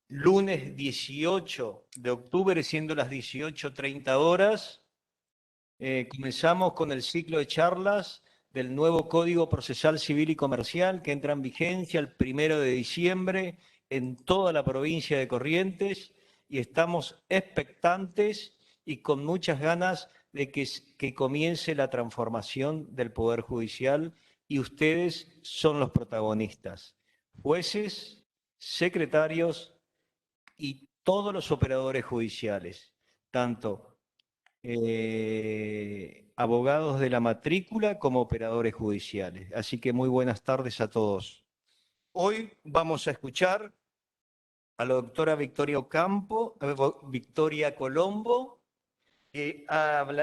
lunes 18 de octubre, siendo las 18:30 horas. Comenzamos con el ciclo de charlas del nuevo Código Procesal Civil y Comercial que entra en vigencia el 1 de diciembre en toda la provincia de Corrientes, y estamos expectantes y con muchas ganas de que comience la transformación del Poder Judicial, y ustedes son los protagonistas, jueces, secretarios y todos los operadores judiciales, tanto abogados de la matrícula como operadores judiciales. Así que muy buenas tardes a todos. Hoy vamos a escuchar a la doctora Victoria Colombo, que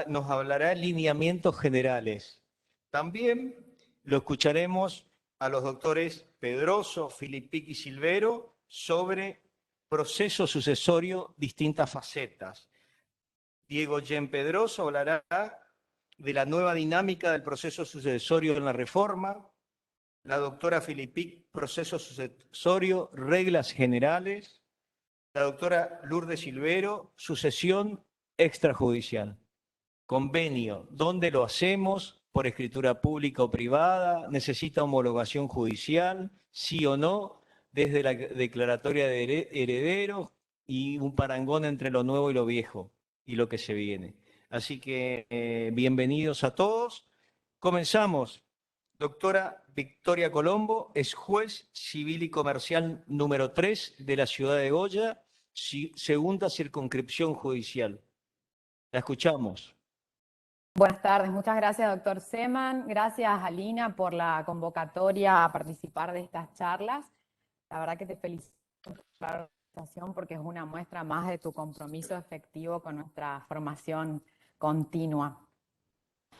nos hablará de lineamientos generales. También lo escucharemos a los doctores Pedroso, Filippic y Silvero sobre proceso sucesorio, distintas facetas. Diego Yen Pedroso hablará de la nueva dinámica del proceso sucesorio en la reforma. La doctora Filippic, proceso sucesorio, reglas generales. La doctora Lourdes Silvero, sucesión extrajudicial. Convenio, ¿dónde lo hacemos? ¿Por escritura pública o privada? ¿Necesita homologación judicial? ¿Sí o no? Desde la declaratoria de herederos y un parangón entre lo nuevo y lo viejo y lo que se viene. Así que bienvenidos a todos. Comenzamos. Doctora Victoria Colombo es juez civil y comercial número 3 de la ciudad de Goya, segunda circunscripción judicial. La escuchamos. Buenas tardes, muchas gracias, doctor Seman. Gracias, Alina, por la convocatoria a participar de estas charlas. La verdad que te felicito por la organización porque es una muestra más de tu compromiso efectivo con nuestra formación continua.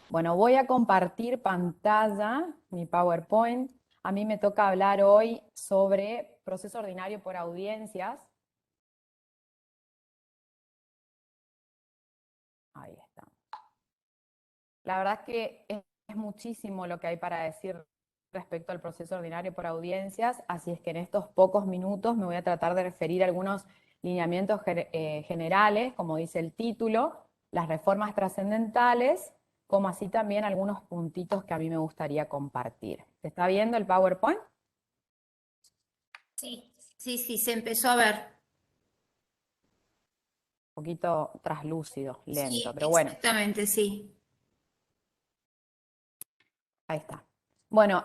Bueno, voy a compartir pantalla, mi PowerPoint. A mí me toca hablar hoy sobre proceso ordinario por audiencias. Ahí está. La verdad es que es muchísimo lo que hay para decir respecto al proceso ordinario por audiencias, así es que en estos pocos minutos me voy a tratar de referir a algunos lineamientos generales, como dice el título, las reformas trascendentales, como así también algunos puntitos que a mí me gustaría compartir. ¿Se está viendo el PowerPoint? Sí, se empezó a ver. Un poquito traslúcido, lento, Sí, pero bueno. exactamente, sí. Ahí está. Bueno,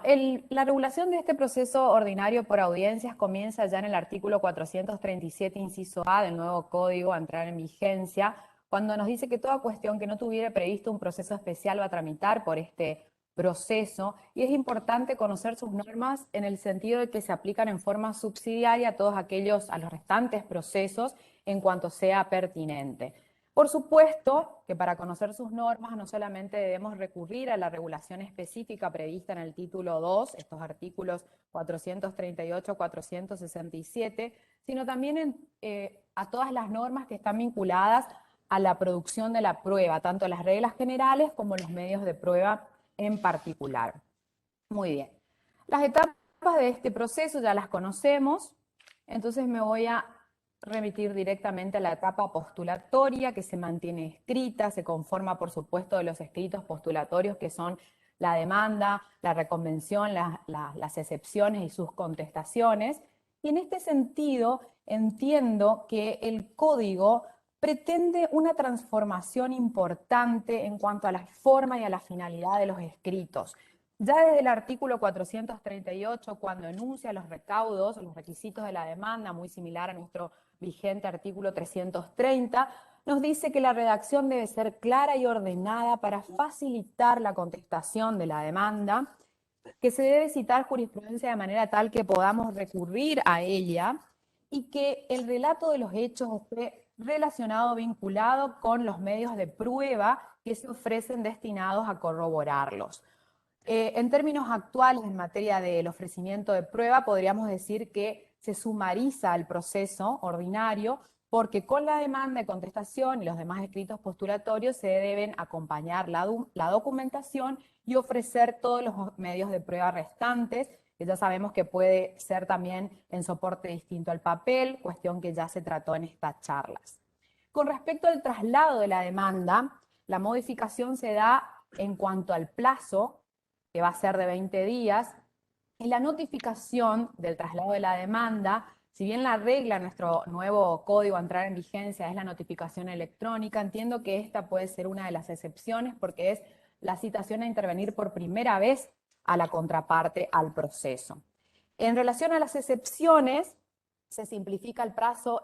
la regulación de este proceso ordinario por audiencias comienza ya en el artículo 437, inciso A del nuevo código a entrar en vigencia, cuando nos dice que toda cuestión que no tuviera previsto un proceso especial va a tramitar por este proceso, y es importante conocer sus normas en el sentido de que se aplican en forma subsidiaria a los restantes procesos en cuanto sea pertinente. Por supuesto que para conocer sus normas no solamente debemos recurrir a la regulación específica prevista en el título 2, estos artículos 438, 467, sino también a todas las normas que están vinculadas a la producción de la prueba, tanto las reglas generales como los medios de prueba en particular. Muy bien. Las etapas de este proceso ya las conocemos, entonces me voy a remitir directamente a la etapa postulatoria, que se mantiene escrita, se conforma por supuesto de los escritos postulatorios que son la demanda, la reconvención, las excepciones y sus contestaciones. Y en este sentido entiendo que el código pretende una transformación importante en cuanto a la forma y a la finalidad de los escritos. Ya desde el artículo 438, cuando enuncia los recaudos, los requisitos de la demanda, muy similar a nuestro vigente artículo 330, nos dice que la redacción debe ser clara y ordenada para facilitar la contestación de la demanda, que se debe citar jurisprudencia de manera tal que podamos recurrir a ella y que el relato de los hechos esté relacionado, vinculado con los medios de prueba que se ofrecen destinados a corroborarlos. En términos actuales, en materia del ofrecimiento de prueba, podríamos decir que se sumariza al proceso ordinario porque con la demanda de contestación y los demás escritos postulatorios se deben acompañar la documentación y ofrecer todos los medios de prueba restantes que ya sabemos que puede ser también en soporte distinto al papel, cuestión que ya se trató en estas charlas. Con respecto al traslado de la demanda, la modificación se da en cuanto al plazo, que va a ser de 20 días, y la notificación del traslado de la demanda, si bien la regla, nuestro nuevo código a entrar en vigencia es la notificación electrónica, entiendo que esta puede ser una de las excepciones porque es la citación a intervenir por primera vez a la contraparte al proceso. En relación a las excepciones, se simplifica el plazo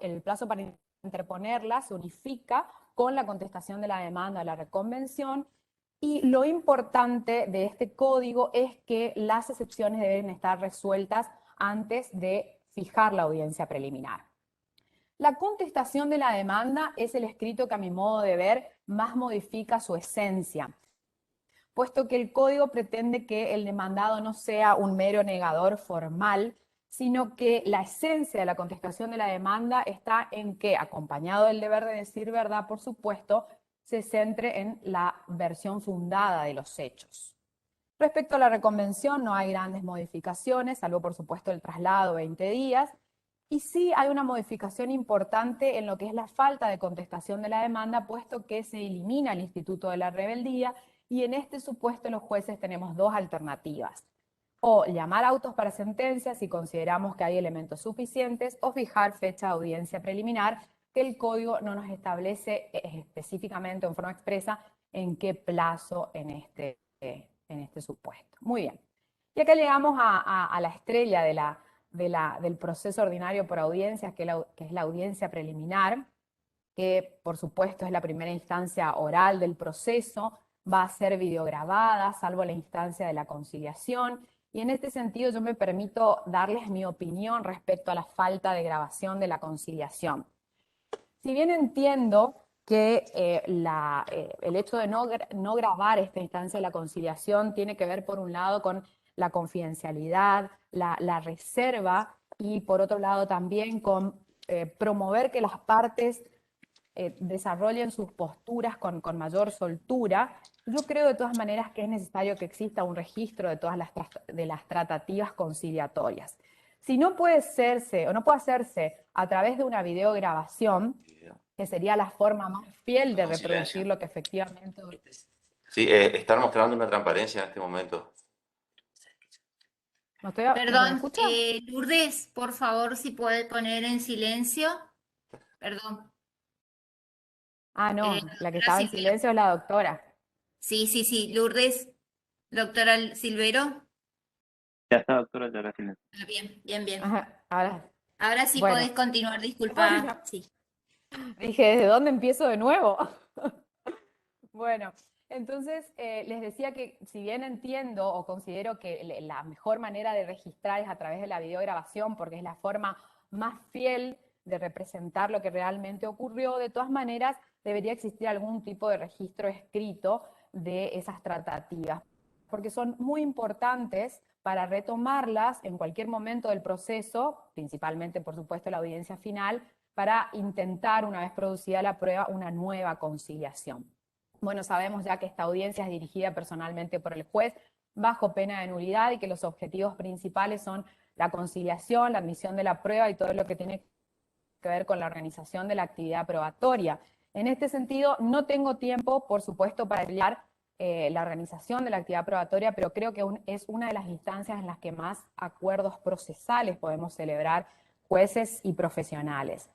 para interponerla, se unifica con la contestación de la demanda a la reconvención. Y lo importante de este código es que las excepciones deben estar resueltas antes de fijar la audiencia preliminar. La contestación de la demanda es el escrito que a mi modo de ver más modifica su esencia, puesto que el código pretende que el demandado no sea un mero negador formal, sino que la esencia de la contestación de la demanda está en que, acompañado del deber de decir verdad, por supuesto, se centre en la versión fundada de los hechos. Respecto a la reconvención, no hay grandes modificaciones, salvo por supuesto el traslado 20 días, y sí hay una modificación importante en lo que es la falta de contestación de la demanda, puesto que se elimina el instituto de la rebeldía, y en este supuesto los jueces tenemos dos alternativas: o llamar autos para sentencia si consideramos que hay elementos suficientes, o fijar fecha de audiencia preliminar, que el código no nos establece específicamente o en forma expresa en qué plazo en este supuesto. Muy bien. Y acá llegamos a la estrella del proceso ordinario por audiencias, que es la audiencia preliminar, que por supuesto es la primera instancia oral del proceso, va a ser videograbada, salvo la instancia de la conciliación, y en este sentido yo me permito darles mi opinión respecto a la falta de grabación de la conciliación. Si bien entiendo que el hecho de no grabar esta instancia de la conciliación tiene que ver, por un lado, con la confidencialidad, la reserva, y por otro lado también con promover que las partes desarrollen sus posturas con mayor soltura, yo creo de todas maneras que es necesario que exista un registro de todas las tratativas conciliatorias. Si no puede hacerse o no puede hacerse a través de una videograbación, que sería la forma más fiel de reproducir lo que efectivamente... Sí, están mostrando una transparencia en este momento. ¿No estoy, ¿me Perdón, escucha? Lourdes, por favor, si puede poner en silencio. Perdón. Ah, no, la que estaba en Silvero. silencio es la doctora. Sí. Lourdes, doctora Silvero. Ya está, doctora, ya gracias. Ah, bien. Ajá, Ahora sí bueno, podés continuar, disculpa. bueno, Sí. dije, ¿desde dónde empiezo de nuevo? Bueno, entonces les decía que si bien entiendo o considero que la mejor manera de registrar es a través de la videograbación, porque es la forma más fiel de representar lo que realmente ocurrió, de todas maneras debería existir algún tipo de registro escrito de esas tratativas, porque son muy importantes para retomarlas en cualquier momento del proceso, principalmente por supuesto la audiencia final, para intentar, una vez producida la prueba, una nueva conciliación. Bueno, sabemos ya que esta audiencia es dirigida personalmente por el juez bajo pena de nulidad y que los objetivos principales son la conciliación, la admisión de la prueba y todo lo que tiene que ver con la organización de la actividad probatoria. En este sentido, no tengo tiempo, por supuesto, para detallar la organización de la actividad probatoria, pero creo que es una de las instancias en las que más acuerdos procesales podemos celebrar jueces y profesionales.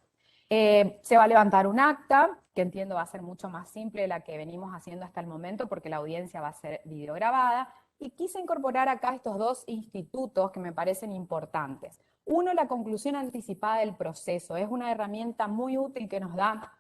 Se va a levantar un acta, que entiendo va a ser mucho más simple de la que venimos haciendo hasta el momento, porque la audiencia va a ser videograbada, y quise incorporar acá estos dos institutos que me parecen importantes. Uno, la conclusión anticipada del proceso. Es una herramienta muy útil que nos da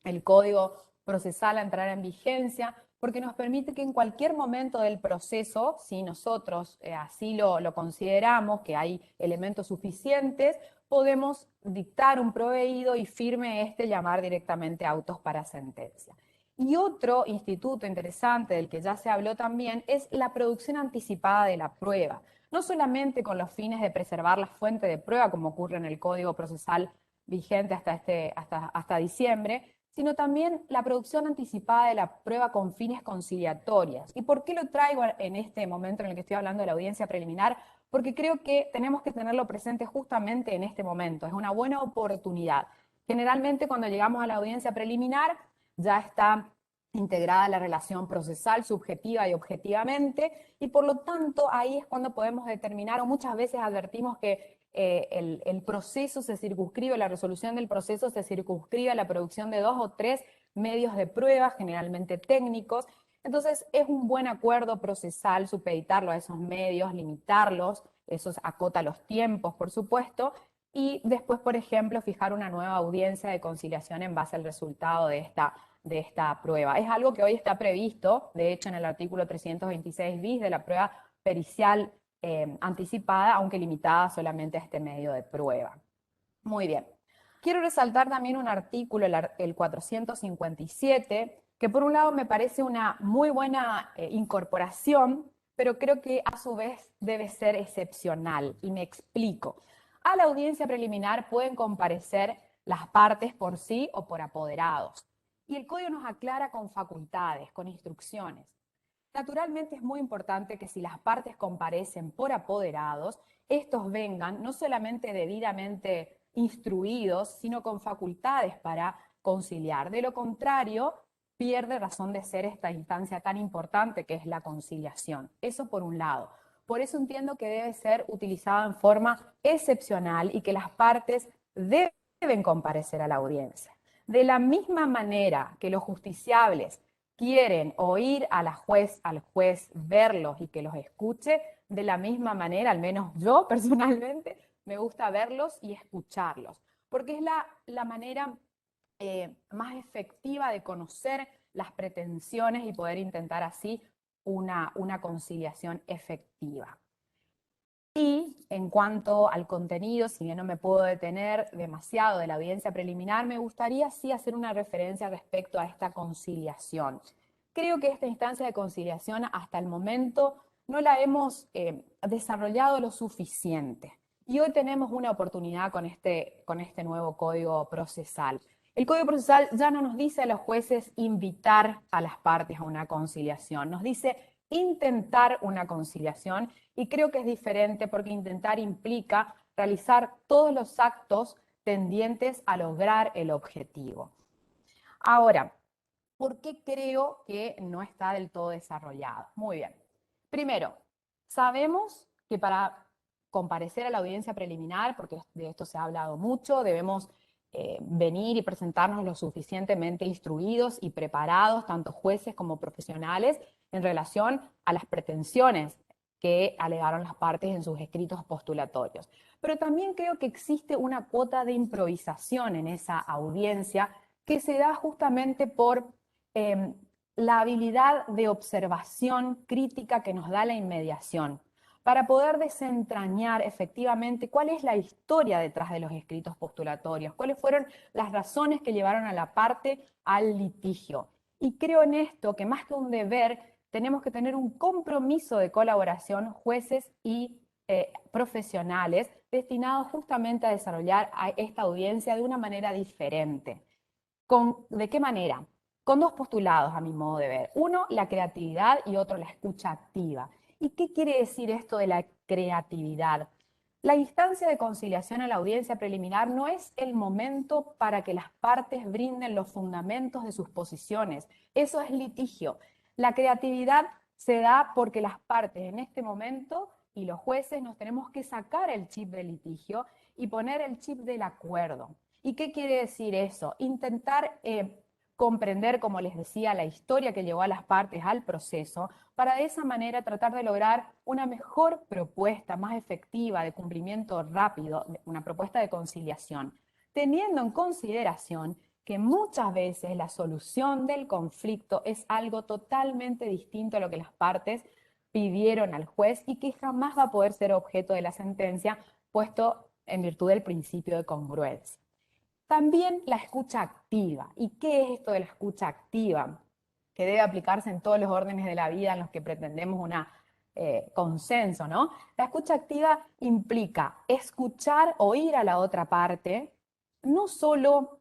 el Código Procesal a entrar en vigencia, porque nos permite que en cualquier momento del proceso, si nosotros así lo consideramos, que hay elementos suficientes, podemos dictar un proveído y firme llamar directamente a autos para sentencia. Y otro instituto interesante del que ya se habló también es la producción anticipada de la prueba, no solamente con los fines de preservar la fuente de prueba, como ocurre en el Código Procesal vigente hasta diciembre, sino también la producción anticipada de la prueba con fines conciliatorios. ¿Y por qué lo traigo en este momento en el que estoy hablando de la audiencia preliminar? porque creo que tenemos que tenerlo presente justamente en este momento. Es una buena oportunidad. Generalmente cuando llegamos a la audiencia preliminar ya está integrada la relación procesal, subjetiva y objetivamente, y por lo tanto ahí es cuando podemos determinar, o muchas veces advertimos que el proceso se circunscribe, la resolución del proceso se circunscribe a la producción de 2 o 3 medios de prueba, generalmente técnicos. Entonces es un buen acuerdo procesal supeditarlo a esos medios, limitarlos, eso acota los tiempos, por supuesto, y después, por ejemplo, fijar una nueva audiencia de conciliación en base al resultado de esta prueba. Es algo que hoy está previsto, de hecho, en el artículo 326 bis de la prueba pericial anticipada, aunque limitada solamente a este medio de prueba. Muy bien. Quiero resaltar también un artículo, el 457, que por un lado me parece una muy buena incorporación, pero creo que a su vez debe ser excepcional, y me explico. A la audiencia preliminar pueden comparecer las partes por sí o por apoderados, y el código nos aclara con facultades, con instrucciones. Naturalmente es muy importante que si las partes comparecen por apoderados, estos vengan no solamente debidamente instruidos, sino con facultades para conciliar. De lo contrario, pierde razón de ser esta instancia tan importante que es la conciliación. Eso por un lado. Por eso entiendo que debe ser utilizada en forma excepcional y que las partes deben comparecer a la audiencia. De la misma manera que los justiciables quieren oír al juez, verlos y que los escuche, de la misma manera, al menos yo personalmente, me gusta verlos y escucharlos, porque es la manera más efectiva de conocer las pretensiones y poder intentar así una conciliación efectiva. Y en cuanto al contenido, si bien no me puedo detener demasiado de la audiencia preliminar, me gustaría sí hacer una referencia respecto a esta conciliación. Creo que esta instancia de conciliación hasta el momento no la hemos desarrollado lo suficiente. Y hoy tenemos una oportunidad con este nuevo código procesal. El código procesal ya no nos dice a los jueces invitar a las partes a una conciliación, nos dice intentar una conciliación, y creo que es diferente porque intentar implica realizar todos los actos tendientes a lograr el objetivo. Ahora, ¿por qué creo que no está del todo desarrollado? Muy bien. Primero, sabemos que para comparecer a la audiencia preliminar, porque de esto se ha hablado mucho, debemos venir y presentarnos lo suficientemente instruidos y preparados, tanto jueces como profesionales, en relación a las pretensiones que alegaron las partes en sus escritos postulatorios. Pero también creo que existe una cuota de improvisación en esa audiencia que se da justamente por la habilidad de observación crítica que nos da la inmediación, para poder desentrañar efectivamente cuál es la historia detrás de los escritos postulatorios, cuáles fueron las razones que llevaron a la parte al litigio. Y creo en esto que más que un deber, tenemos que tener un compromiso de colaboración, jueces y profesionales, destinados justamente a desarrollar a esta audiencia de una manera diferente. ¿De qué manera? Con dos postulados, a mi modo de ver. Uno, la creatividad, y otro, la escucha activa. ¿Y qué quiere decir esto de la creatividad? La instancia de conciliación a la audiencia preliminar no es el momento para que las partes brinden los fundamentos de sus posiciones. Eso es litigio. La creatividad se da porque las partes en este momento y los jueces nos tenemos que sacar el chip del litigio y poner el chip del acuerdo. ¿Y qué quiere decir eso? Intentar comprender, como les decía, la historia que llevó a las partes al proceso, para de esa manera tratar de lograr una mejor propuesta, más efectiva, de cumplimiento rápido, una propuesta de conciliación, teniendo en consideración que muchas veces la solución del conflicto es algo totalmente distinto a lo que las partes pidieron al juez y que jamás va a poder ser objeto de la sentencia, puesto en virtud del principio de congruencia. También la escucha activa. ¿Y qué es esto de la escucha activa? Que debe aplicarse en todos los órdenes de la vida en los que pretendemos un consenso, ¿no? La escucha activa implica escuchar, oír a la otra parte, no solo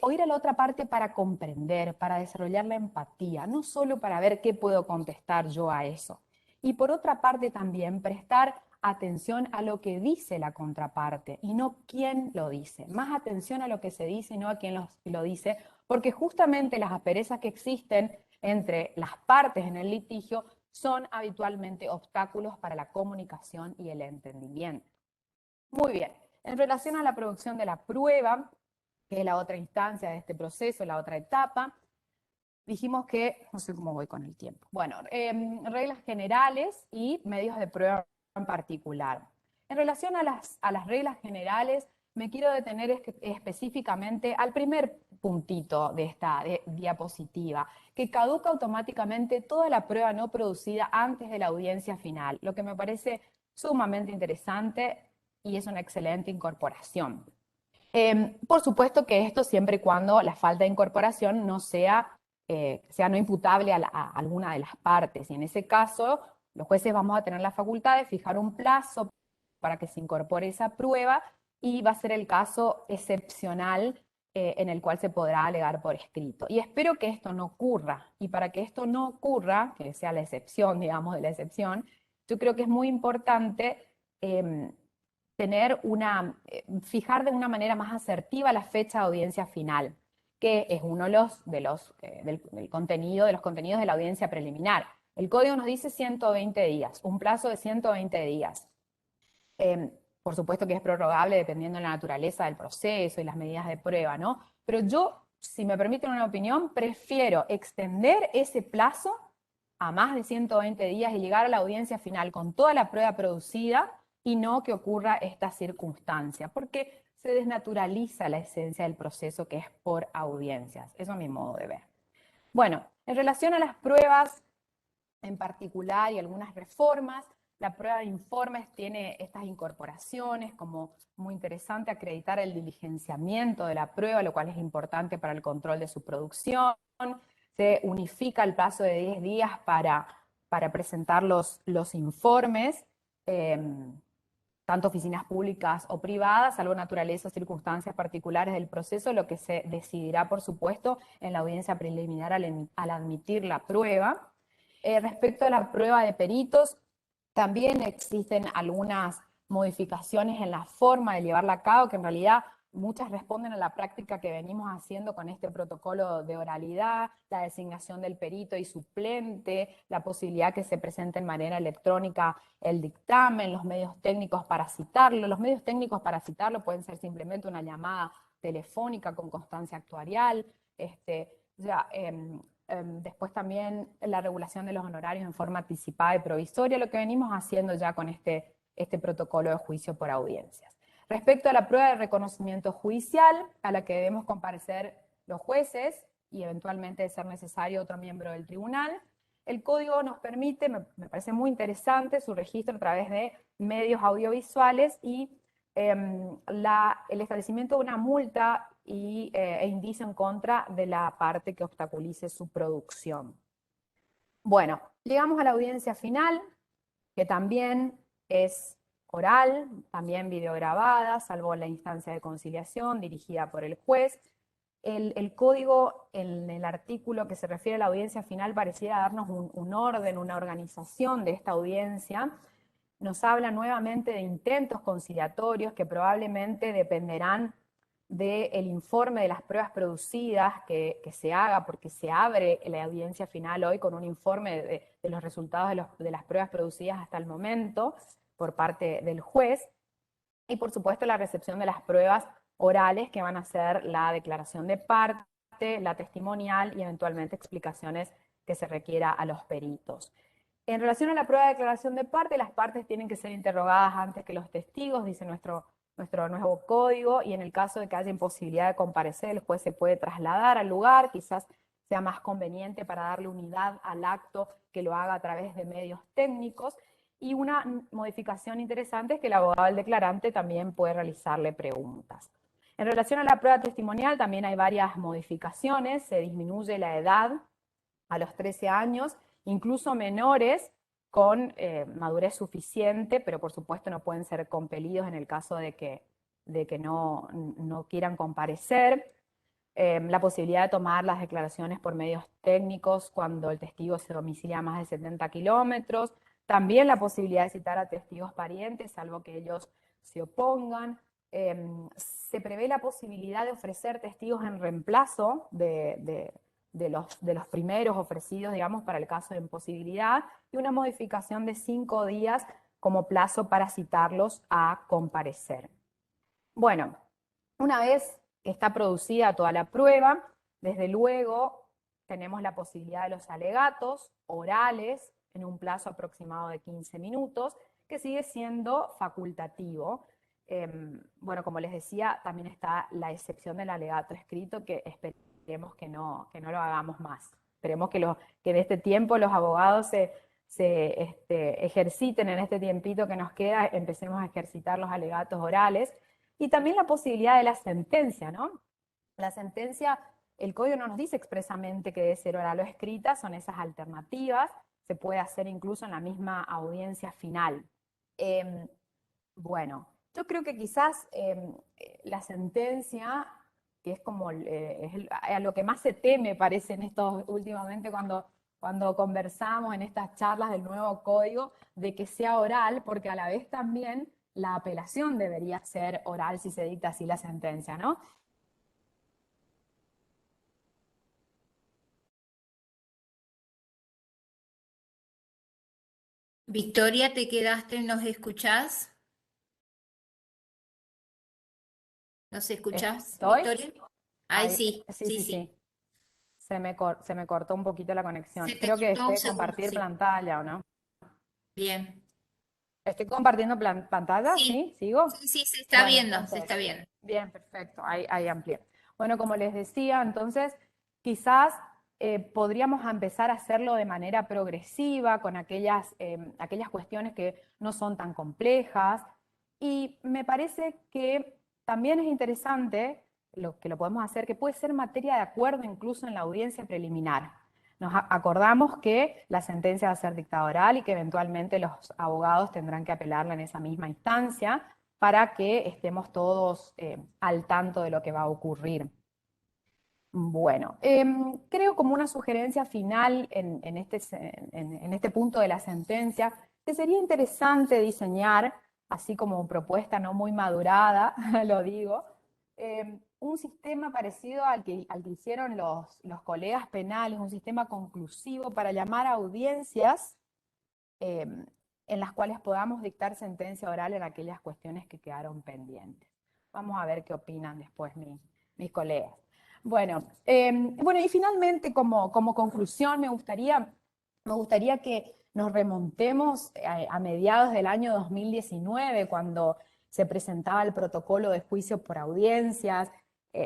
oír a la otra parte para comprender, para desarrollar la empatía, no solo para ver qué puedo contestar yo a eso. Y por otra parte también prestar atención a lo que dice la contraparte y no quién lo dice. Más atención a lo que se dice y no a quién lo dice, porque justamente las asperezas que existen entre las partes en el litigio son habitualmente obstáculos para la comunicación y el entendimiento. Muy bien, en relación a la producción de la prueba, que es la otra instancia de este proceso, la otra etapa, dijimos que, no sé cómo voy con el tiempo, bueno, reglas generales y medios de prueba en particular. En relación a las reglas generales, me quiero detener específicamente al primer puntito de esta diapositiva, que caduca automáticamente toda la prueba no producida antes de la audiencia final, lo que me parece sumamente interesante y es una excelente incorporación. Por supuesto que esto siempre y cuando la falta de incorporación no sea no imputable a alguna de las partes. Y en ese caso, los jueces vamos a tener la facultad de fijar un plazo para que se incorpore esa prueba y va a ser el caso excepcional en el cual se podrá alegar por escrito. Y espero que esto no ocurra. Y para que esto no ocurra, que sea la excepción, digamos, de la excepción, yo creo que es muy importante fijar de una manera más asertiva la fecha de audiencia final, que es uno de del contenido, de los contenidos de la audiencia preliminar. El código nos dice 120 días, un plazo de 120 días. Por supuesto que es prorrogable dependiendo de la naturaleza del proceso y las medidas de prueba, ¿no? Pero yo, si me permiten una opinión, prefiero extender ese plazo a más de 120 días y llegar a la audiencia final con toda la prueba producida y no que ocurra esta circunstancia, porque se desnaturaliza la esencia del proceso que es por audiencias. Eso es mi modo de ver. Bueno, en relación a las pruebas en particular y algunas reformas, la prueba de informes tiene estas incorporaciones, como muy interesante acreditar el diligenciamiento de la prueba, lo cual es importante para el control de su producción. Se unifica el plazo de 10 días para presentar los informes, tanto oficinas públicas o privadas, salvo naturaleza o circunstancias particulares del proceso, lo que se decidirá, por supuesto, en la audiencia preliminar al admitir la prueba. Respecto a la prueba de peritos, también existen algunas modificaciones en la forma de llevarla a cabo, que en realidad muchas responden a la práctica que venimos haciendo con este protocolo de oralidad, la designación del perito y suplente, la posibilidad que se presente en manera electrónica el dictamen, los medios técnicos para citarlo. Los medios técnicos para citarlo pueden ser simplemente una llamada telefónica con constancia actuarial, después también la regulación de los honorarios en forma anticipada y provisoria, lo que venimos haciendo ya con este protocolo de juicio por audiencias. Respecto a la prueba de reconocimiento judicial, a la que debemos comparecer los jueces y eventualmente, de ser necesario, otro miembro del tribunal, el código nos permite, me parece muy interesante, su registro a través de medios audiovisuales y el establecimiento de una multa e indicio en contra de la parte que obstaculice su producción. Bueno, llegamos a la audiencia final, que también es oral, también videograbada, salvo la instancia de conciliación dirigida por el juez. El código, en el artículo que se refiere a la audiencia final, pareciera darnos un orden, una organización de esta audiencia. Nos habla nuevamente de intentos conciliatorios que probablemente dependerán del informe de las pruebas producidas que se haga, porque se abre la audiencia final hoy con un informe de los resultados de las pruebas producidas hasta el momento por parte del juez, y por supuesto la recepción de las pruebas orales, que van a ser la declaración de parte, la testimonial y eventualmente explicaciones que se requiera a los peritos. En relación a la prueba de declaración de parte, las partes tienen que ser interrogadas antes que los testigos, dice nuestro nuevo código, y en el caso de que haya imposibilidad de comparecer, el juez se puede trasladar al lugar, quizás sea más conveniente para darle unidad al acto que lo haga a través de medios técnicos. Y una modificación interesante es que el abogado del declarante también puede realizarle preguntas. En relación a la prueba testimonial también hay varias modificaciones, se disminuye la edad a los 13 años, incluso menores con madurez suficiente, pero por supuesto no pueden ser compelidos en el caso de que no quieran comparecer. La posibilidad de tomar las declaraciones por medios técnicos cuando el testigo se domicilia a más de 70 kilómetros, También la posibilidad de citar a testigos parientes, salvo que ellos se opongan. Se prevé la posibilidad de ofrecer testigos en reemplazo de los primeros ofrecidos, digamos, para el caso de imposibilidad, y una modificación de 5 días como plazo para citarlos a comparecer. Bueno, una vez que está producida toda la prueba, desde luego tenemos la posibilidad de los alegatos orales en un plazo aproximado de 15 minutos, que sigue siendo facultativo. Bueno, como les decía, también está la excepción del alegato escrito, que esperemos que no lo hagamos más. Esperemos que en este tiempo los abogados se ejerciten en este tiempito que nos queda, empecemos a ejercitar los alegatos orales. Y también la posibilidad de la sentencia, ¿no? La sentencia, el código no nos dice expresamente que debe ser oral o escrita, son esas alternativas, se puede hacer incluso en la misma audiencia final. Bueno, yo creo que quizás la sentencia, que es como a lo que más se teme, parece, en estos últimamente cuando conversamos en estas charlas del nuevo código, de que sea oral, porque a la vez también la apelación debería ser oral si se dicta así la sentencia, ¿no? Victoria, ¿te quedaste? ¿Nos escuchás? ¿Nos escuchás, ¿Estoy? Victoria? Ay, Ahí, sí, sí, sí, sí, sí. sí. Se me cortó un poquito la conexión. Se te Creo que cortó dejé un de segundo, compartir sí. pantalla, ¿o no? Bien. ¿Estoy compartiendo pantalla? Sí, ¿Sí? ¿Sigo? sí, sí, se está Bueno, viendo, se entonces, está viendo. bien, perfecto, ahí amplié. Bueno, como les decía, entonces, quizás podríamos empezar a hacerlo de manera progresiva, con aquellas cuestiones que no son tan complejas, y me parece que también es interesante lo que lo podemos hacer, que puede ser materia de acuerdo incluso en la audiencia preliminar. Nos acordamos que la sentencia va a ser dictada oral y que eventualmente los abogados tendrán que apelarla en esa misma instancia para que estemos todos al tanto de lo que va a ocurrir. Bueno, creo como una sugerencia final en este punto de la sentencia, que sería interesante diseñar, así como propuesta no muy madurada, lo digo, un sistema parecido al que hicieron los colegas penales, un sistema conclusivo para llamar a audiencias en las cuales podamos dictar sentencia oral en aquellas cuestiones que quedaron pendientes. Vamos a ver qué opinan después mis colegas. Bueno, y finalmente, como conclusión, me gustaría que nos remontemos a mediados del año 2019, cuando se presentaba el protocolo de juicio por audiencias,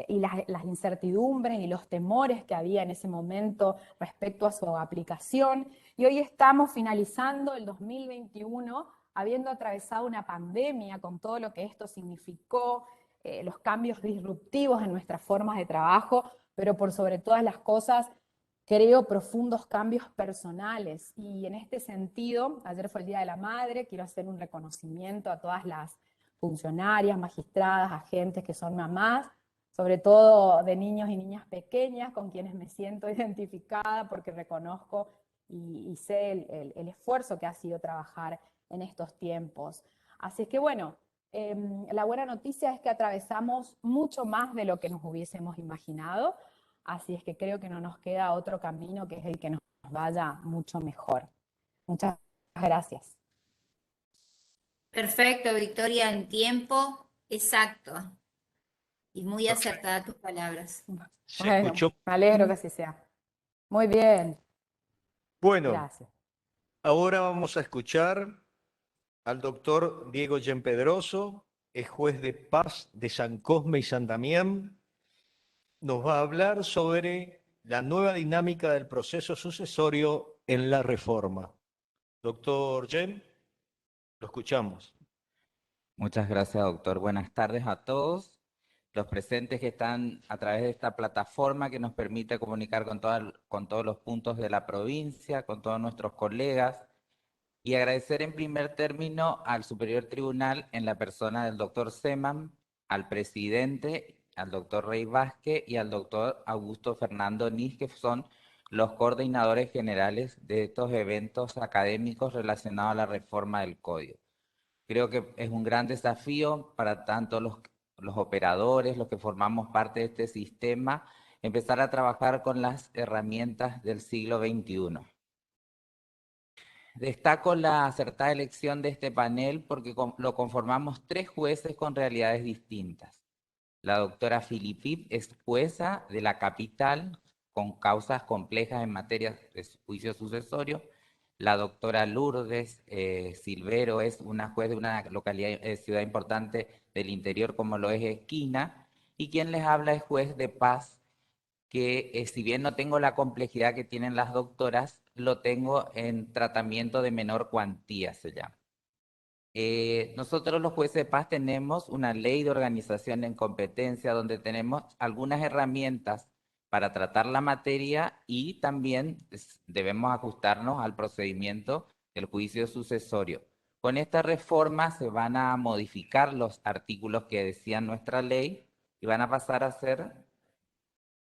y las incertidumbres y los temores que había en ese momento respecto a su aplicación. Y hoy estamos finalizando el 2021, habiendo atravesado una pandemia con todo lo que esto significó, los cambios disruptivos en nuestras formas de trabajo, pero por sobre todas las cosas, creo profundos cambios personales. Y en este sentido, ayer fue el Día de la Madre, quiero hacer un reconocimiento a todas las funcionarias, magistradas, agentes que son mamás, sobre todo de niños y niñas pequeñas, con quienes me siento identificada porque reconozco y sé el esfuerzo que ha sido trabajar en estos tiempos. Así es que bueno, la buena noticia es que atravesamos mucho más de lo que nos hubiésemos imaginado, así es que creo que no nos queda otro camino que es el que nos vaya mucho mejor. Muchas gracias. Perfecto, Victoria, en tiempo exacto y muy Perfecto. acertadas tus palabras. ¿Se Bueno, escuchó me alegro que bien? así sea. Muy bien, Bueno, gracias. ahora vamos a escuchar al doctor Diego Gianpedroso, es juez de paz de San Cosme y San Damián. Nos va a hablar sobre la nueva dinámica del proceso sucesorio en la reforma. Doctor Jen, lo escuchamos. Muchas gracias, doctor. Buenas tardes a todos los presentes que están a través de esta plataforma que nos permite comunicar con todos los puntos de la provincia, con todos nuestros colegas, y agradecer en primer término al Superior Tribunal en la persona del doctor Seman, al presidente, al doctor Rey Vázquez y al doctor Augusto Fernando Nis, que son los coordinadores generales de estos eventos académicos relacionados a la reforma del código. Creo que es un gran desafío para tanto los operadores, los que formamos parte de este sistema, empezar a trabajar con las herramientas del siglo XXI. Destaco la acertada elección de este panel porque lo conformamos 3 jueces con realidades distintas. La doctora Filipip es jueza de la capital con causas complejas en materia de juicio sucesorio. La doctora Lourdes Silvero es una juez de una localidad, ciudad importante del interior como lo es Esquina. Y quien les habla es juez de paz, que si bien no tengo la complejidad que tienen las doctoras, lo tengo en tratamiento de menor cuantía, se llama. Nosotros los jueces de paz tenemos una ley de organización en competencia donde tenemos algunas herramientas para tratar la materia y también debemos ajustarnos al procedimiento del juicio sucesorio. Con esta reforma se van a modificar los artículos que decían nuestra ley y van a pasar a ser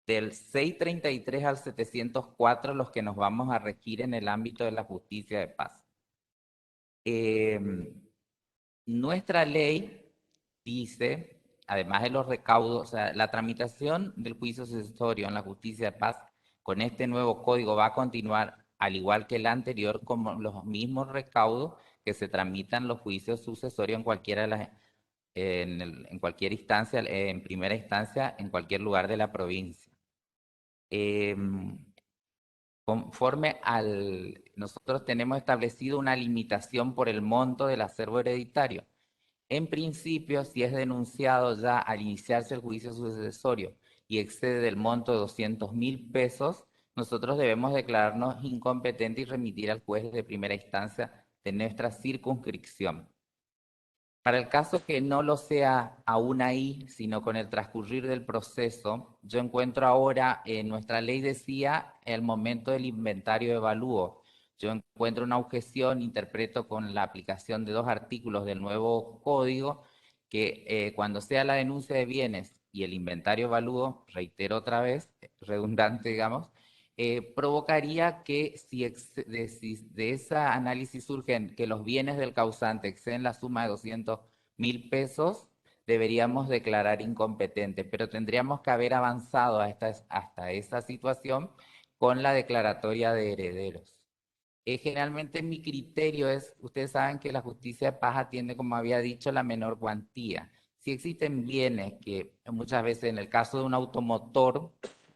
del 633 al 704 los que nos vamos a regir en el ámbito de la justicia de paz. Nuestra ley dice, además de los recaudos, o sea, la tramitación del juicio sucesorio en la justicia de paz con este nuevo código va a continuar al igual que el anterior, como los mismos recaudos que se tramitan los juicios sucesorios en cualquiera de las, en cualquier instancia, en primera instancia, en cualquier lugar de la provincia. Conforme nosotros tenemos establecido una limitación por el monto del acervo hereditario. En principio, si es denunciado ya al iniciarse el juicio sucesorio y excede del monto de 200.000 pesos, nosotros debemos declararnos incompetentes y remitir al juez de primera instancia de nuestra circunscripción. Para el caso que no lo sea aún ahí, sino con el transcurrir del proceso, yo encuentro ahora, nuestra ley decía, el momento del inventario de evalúo. Yo encuentro una objeción, interpreto con la aplicación de 2 artículos del nuevo código, que cuando sea la denuncia de bienes y el inventario de evalúo, reitero otra vez, redundante digamos, provocaría que si de ese análisis surgen que los bienes del causante exceden la suma de 200.000 pesos, deberíamos declarar incompetente, pero tendríamos que haber avanzado hasta esa situación con la declaratoria de herederos. Generalmente mi criterio es, ustedes saben que la justicia de paz atiende, como había dicho, la menor cuantía. Si existen bienes que muchas veces en el caso de un automotor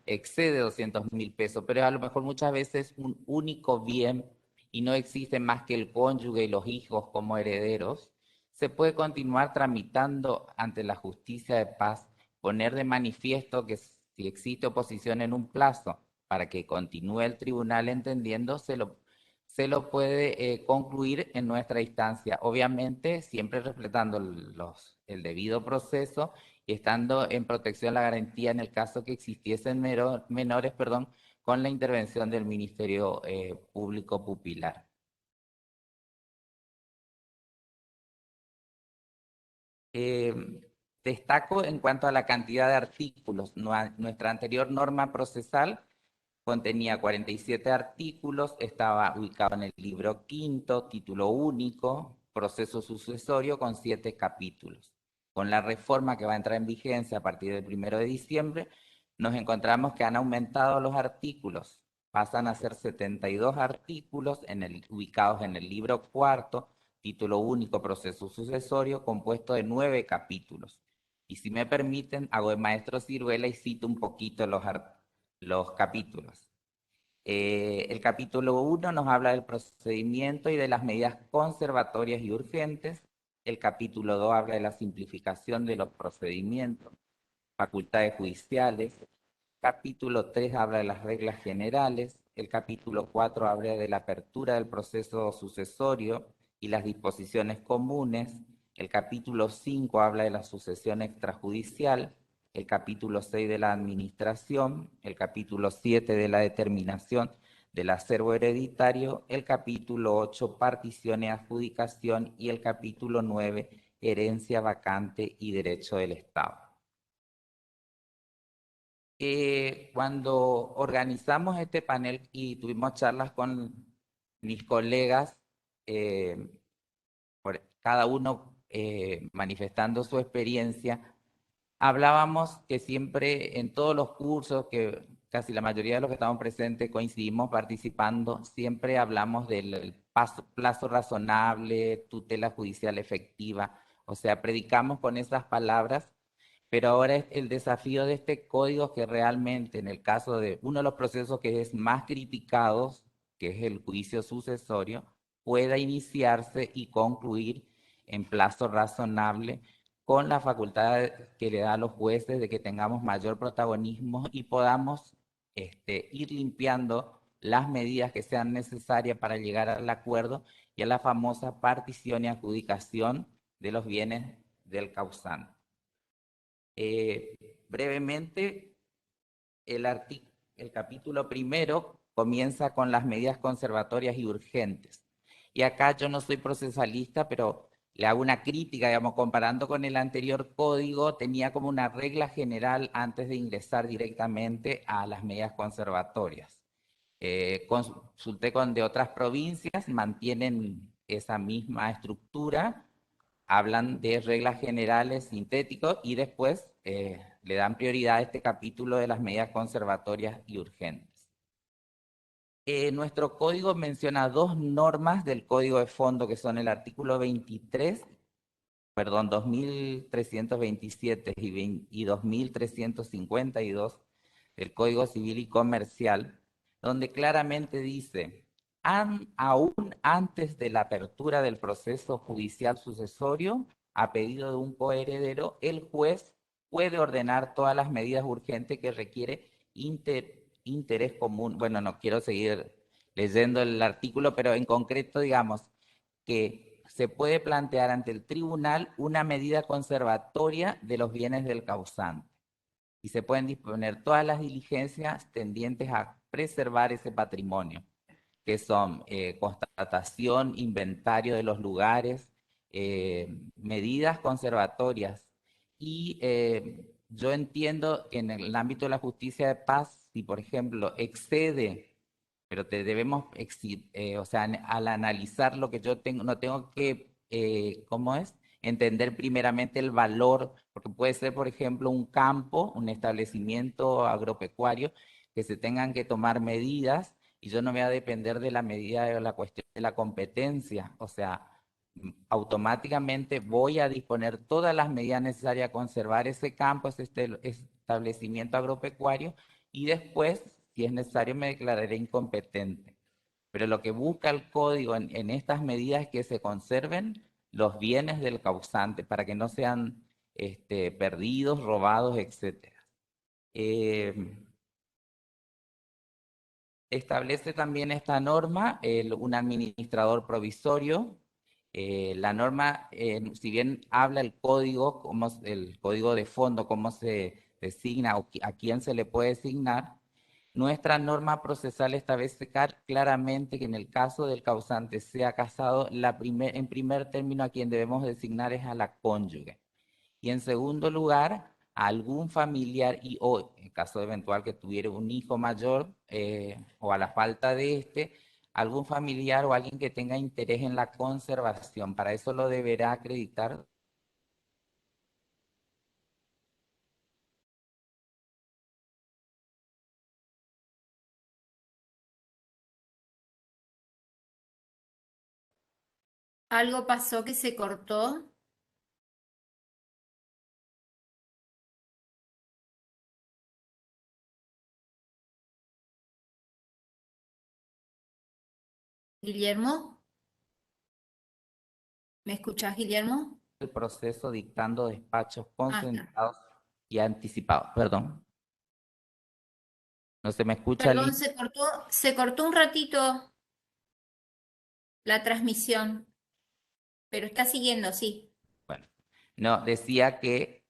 excede 200.000 pesos, pero a lo mejor muchas veces un único bien y no existe más que el cónyuge y los hijos como herederos, se puede continuar tramitando ante la justicia de paz, poner de manifiesto que si existe oposición en un plazo para que continúe el tribunal entendiendo, se lo puede concluir en nuestra instancia, obviamente siempre respetando el debido proceso y estando en protección la garantía en el caso que existiesen menores, con la intervención del Ministerio Público Pupilar. Destaco en cuanto a la cantidad de artículos. Nuestra anterior norma procesal contenía 47 artículos, estaba ubicado en el libro quinto, título único, proceso sucesorio con 7 capítulos. Con la reforma que va a entrar en vigencia a partir del 1 de diciembre, nos encontramos que han aumentado los artículos. Pasan a ser 72 artículos ubicados en el libro cuarto, título único, proceso sucesorio, compuesto de 9 capítulos. Y si me permiten, hago de maestro ciruela y cito un poquito los capítulos. El capítulo 1 nos habla del procedimiento y de las medidas conservatorias y urgentes. El capítulo 2 habla de la simplificación de los procedimientos, facultades judiciales. Capítulo 3 habla de las reglas generales. El capítulo 4 habla de la apertura del proceso sucesorio y las disposiciones comunes. El capítulo 5 habla de la sucesión extrajudicial. El capítulo 6 de la administración, el capítulo 7 de la determinación del acervo hereditario, el capítulo 8 partición y adjudicación y el capítulo 9 herencia vacante y derecho del Estado. Cuando organizamos este panel y tuvimos charlas con mis colegas, cada uno manifestando su experiencia, hablábamos que siempre en todos los cursos, que casi la mayoría de los que estamos presentes coincidimos participando, siempre hablamos del plazo razonable, tutela judicial efectiva, o sea, predicamos con esas palabras, pero ahora es el desafío de este código que realmente en el caso de uno de los procesos que es más criticados, que es el juicio sucesorio, pueda iniciarse y concluir en plazo razonable con la facultad que le da a los jueces de que tengamos mayor protagonismo y podamos ir limpiando las medidas que sean necesarias para llegar al acuerdo y a la famosa partición y adjudicación de los bienes del causante. Brevemente, el capítulo primero comienza con las medidas conservatorias y urgentes. Y acá yo no soy procesalista, pero le hago una crítica, digamos, comparando con el anterior código, tenía como una regla general antes de ingresar directamente a las medidas conservatorias. Consulté con de otras provincias, mantienen esa misma estructura, hablan de reglas generales sintéticos y después le dan prioridad a este capítulo de las medidas conservatorias y urgentes. Nuestro código menciona dos normas del código de fondo que son el artículo 2327 y 2352 del Código Civil y Comercial, donde claramente dice, aún antes de la apertura del proceso judicial sucesorio, a pedido de un coheredero, el juez puede ordenar todas las medidas urgentes que requiere interés común. Bueno, no quiero seguir leyendo el artículo, pero en concreto, digamos, que se puede plantear ante el tribunal una medida conservatoria de los bienes del causante y se pueden disponer todas las diligencias tendientes a preservar ese patrimonio, que son constatación, inventario de los lugares, medidas conservatorias. Y yo entiendo que en el ámbito de la justicia de paz, si por ejemplo excede, pero debemos, o sea, al analizar lo que yo tengo, no tengo que, ¿cómo es? Entender primeramente el valor, porque puede ser, por ejemplo, un campo, un establecimiento agropecuario, que se tengan que tomar medidas y yo no voy a depender de la medida de la cuestión de la competencia. O sea, automáticamente voy a disponer todas las medidas necesarias a conservar ese campo, ese establecimiento agropecuario y después, si es necesario, me declararé incompetente. Pero lo que busca el código en estas medidas es que se conserven los bienes del causante para que no sean perdidos, robados, etc. Establece también esta norma un administrador provisorio. La norma, si bien habla el código, el código de fondo, cómo se designa o a quién se le puede designar, nuestra norma procesal establece claramente que en el caso del causante sea casado, en primer término a quien debemos designar es a la cónyuge. Y en segundo lugar, a algún familiar o en caso eventual que tuviera un hijo mayor o a la falta de algún familiar o alguien que tenga interés en la conservación. Para eso lo deberá acreditar. ¿Algo pasó que se cortó? Guillermo, ¿me escuchás, Guillermo? El proceso dictando despachos Ah, está. concentrados y anticipados. Perdón. ¿No se me escucha, Perdón, Liz? se cortó un ratito la transmisión, pero está siguiendo, sí. Bueno, no, decía que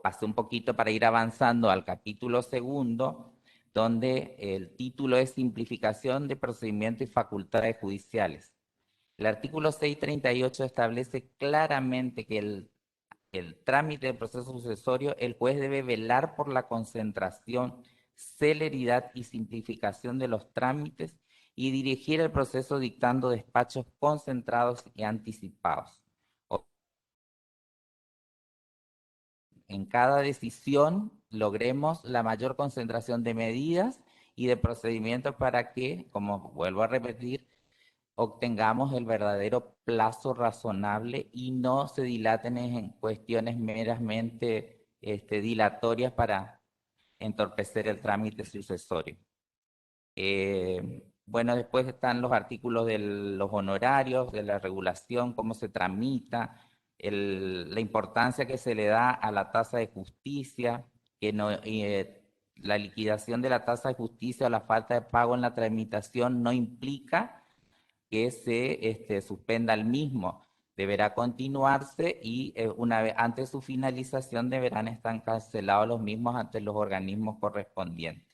pasé un poquito para ir avanzando al capítulo segundo, donde el título es Simplificación de procedimientos y facultades judiciales. El artículo 638 establece claramente que el trámite del proceso sucesorio, el juez debe velar por la concentración, celeridad y simplificación de los trámites y dirigir el proceso dictando despachos concentrados y anticipados. En cada decisión logremos la mayor concentración de medidas y de procedimientos para que, como vuelvo a repetir, obtengamos el verdadero plazo razonable y no se dilaten en cuestiones meramente dilatorias para entorpecer el trámite sucesorio. Bueno, después están los artículos de los honorarios, de la regulación, cómo se tramita, la importancia que se le da a la tasa de justicia, que no, la liquidación de la tasa de justicia o la falta de pago en la tramitación no implica que se suspenda el mismo. Deberá continuarse y una vez antes de su finalización deberán estar cancelados los mismos ante los organismos correspondientes.